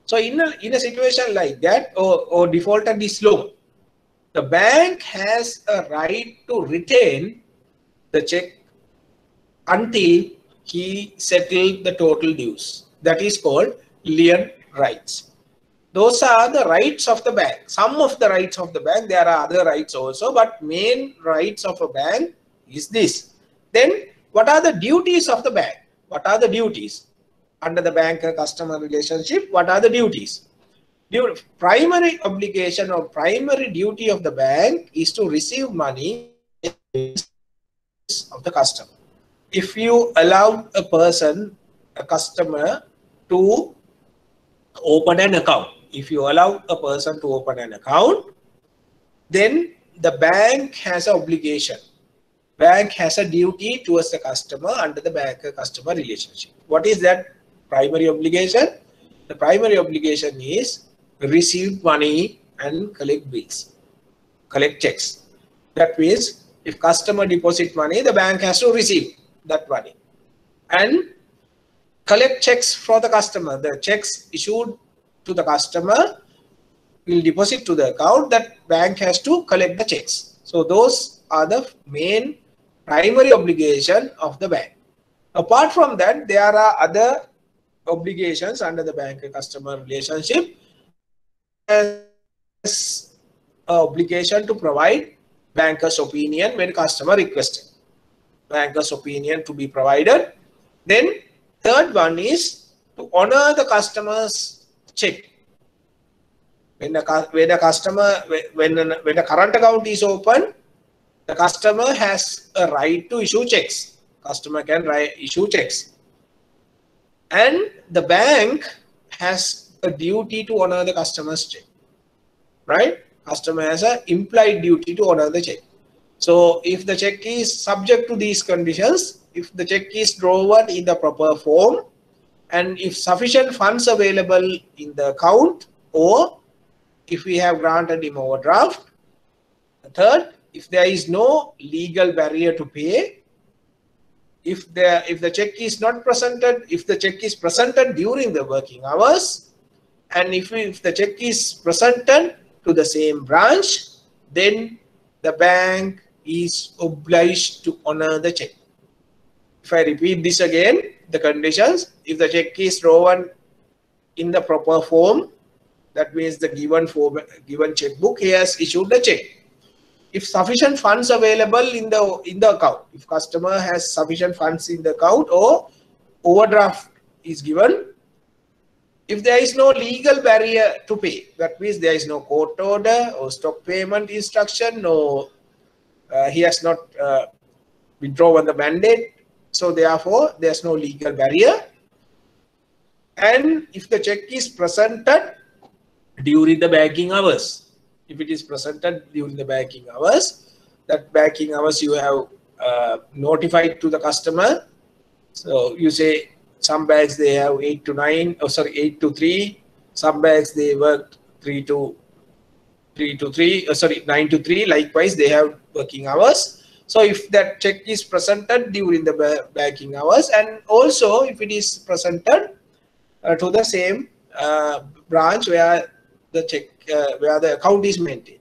So in a situation like that, or defaulted this loan, the bank has a right to retain the check until he settled the total dues. That is called lien rights. Those are the rights of the bank. Some of the rights of the bank, there are other rights also, but main rights of a bank is this. Then what are the duties of the bank? What are the duties? Under the banker-customer relationship, what are the duties? Primary obligation or primary duty of the bank is to receive money of the customer. If you allow a customer to open an account, if you allow a person to open an account, then the bank has an obligation. Bank has a duty towards the customer under the banker-customer relationship. What is that primary obligation? The primary obligation is receive money and collect bills, collect checks. That means if customer deposit money, the bank has to receive that money and collect checks for the customer. The checks issued to the customer will deposit to the account. That bank has to collect the checks. So those are the main primary obligation of the bank. Apart from that, there are other obligations under the banker-customer relationship. Has obligation to provide banker's opinion when customer requested. Banker's opinion to be provided. Then third one is to honor the customer's check. When a current account is open, the customer has a right to issue checks. Customer can issue checks. And the bank has a duty to honor the customer's check. Right? Customer has an implied duty to honor the check. So if the check is subject to these conditions, if the check is drawn in the proper form, and if sufficient funds available in the account, or if we have granted him overdraft. Third, if there is no legal barrier to pay, if the check is not presented, if the check is presented during the working hours, and if the check is presented to the same branch, then the bank is obliged to honor the check. If I repeat this again, the conditions: if the check is drawn in the proper form, that means the given checkbook, he has issued the check. If sufficient funds available in the account, if customer has sufficient funds in the account or overdraft is given, if there is no legal barrier to pay, that means there is no court order or stop payment instruction, no, he has not withdrawn the mandate, so therefore there's no legal barrier. And if the check is presented during the banking hours, if it is presented during the banking hours, that banking hours you have notified to the customer. So you say some banks they have 8 to 3. Some banks they work 9 to 3. Likewise, they have working hours. So if that check is presented during the banking hours, and also if it is presented to the same branch where the check where the account is maintained,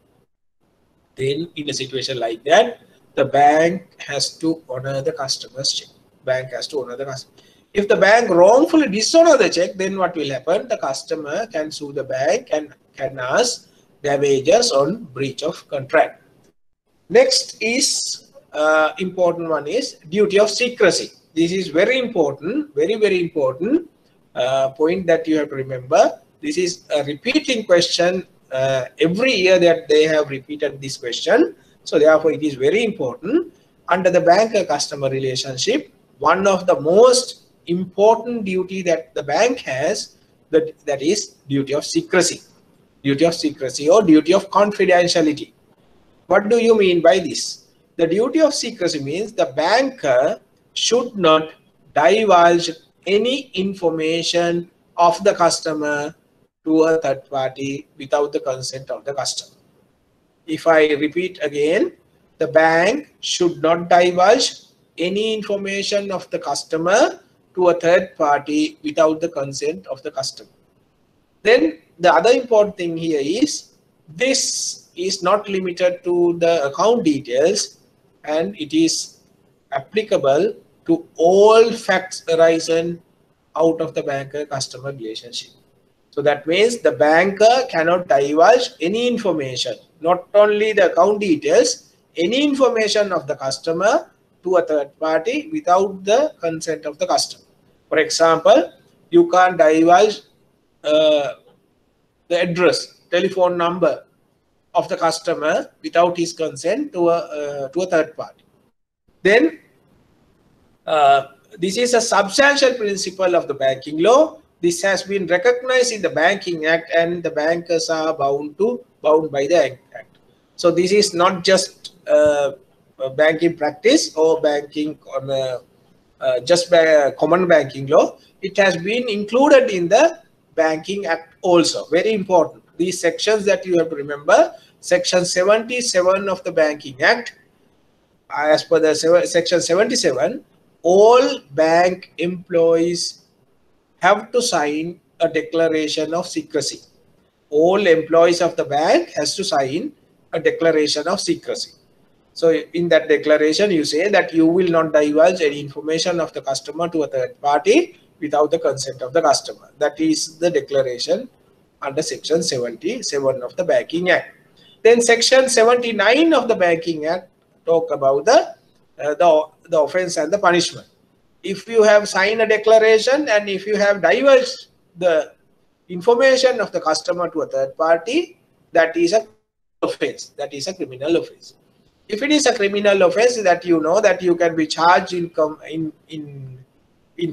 then in a situation like that, the bank has to honor the customer's check. Bank has to honor the customer. If the bank wrongfully dishonor the check, then what will happen? The customer can sue the bank and can ask damages on breach of contract. Next is important one is duty of secrecy. This is very important, very important point that you have to remember. This is a repeating question. Every year that they have repeated this question. So therefore it is very important. Under the banker-customer relationship, one of the most important duty that the bank has, that is duty of secrecy. Duty of secrecy or duty of confidentiality. What do you mean by this? The duty of secrecy means the banker should not divulge any information of the customer to a third party without the consent of the customer. If I repeat again, the bank should not divulge any information of the customer to a third party without the consent of the customer. Then the other important thing here is this is not limited to the account details, and it is applicable to all facts arising out of the banker-customer relationship. So that means the banker cannot divulge any information, not only the account details, any information of the customer to a third party without the consent of the customer. For example, you can't divulge the address, telephone number of the customer without his consent to a third party. Then this is a substantial principle of the banking law. This has been recognized in the Banking Act, and the bankers are bound by the Act. So this is not just banking practice or banking on just by common banking law. It has been included in the Banking Act also. Very important. These sections that you have to remember. Section 77 of the Banking Act. As per the section 77, all bank employees have to sign a declaration of secrecy. All employees of the bank has to sign a declaration of secrecy. So in that declaration, you say that you will not divulge any information of the customer to a third party without the consent of the customer. That is the declaration under section 77 of the Banking Act. Then section 79 of the Banking Act talk about the offense and the punishment. If you have signed a declaration and if you have divulged the information of the customer to a third party, that is a offense. That is a criminal offense. If it is a criminal offense, that you know that you can be charged in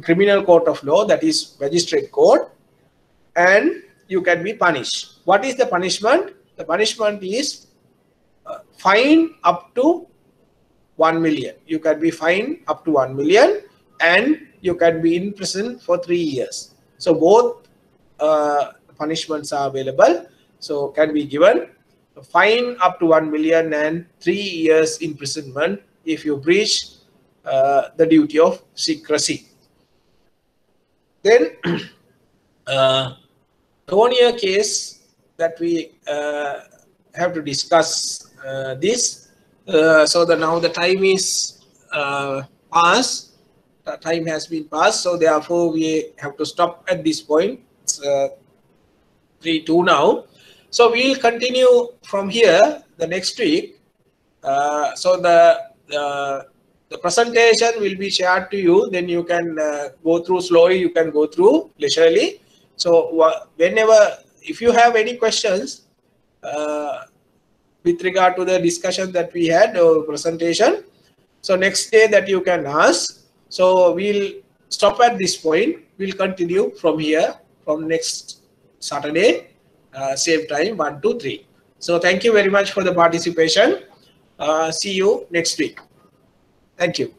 criminal court of law, that is magistrate court, and you can be punished. What is the punishment? The punishment is fine up to 1 million. You can be fined up to 1 million, and you can be in prison for 3 years. So both punishments are available. So can be given a fine up to 1 million and 3 years imprisonment if you breach the duty of secrecy. Then Tonia case that we have to discuss this. So now the time is passed. The time has been passed. So therefore we have to stop at this point. It's 3:02 now. So we will continue from here the next week. So the presentation will be shared to you. Then you can go through slowly. You can go through leisurely. So whenever, if you have any questions with regard to the discussion that we had or presentation, so next day that you can ask. So we'll stop at this point. We'll continue from here from next Saturday, same time 1 to 3. So thank you very much for the participation. See you next week. Thank you.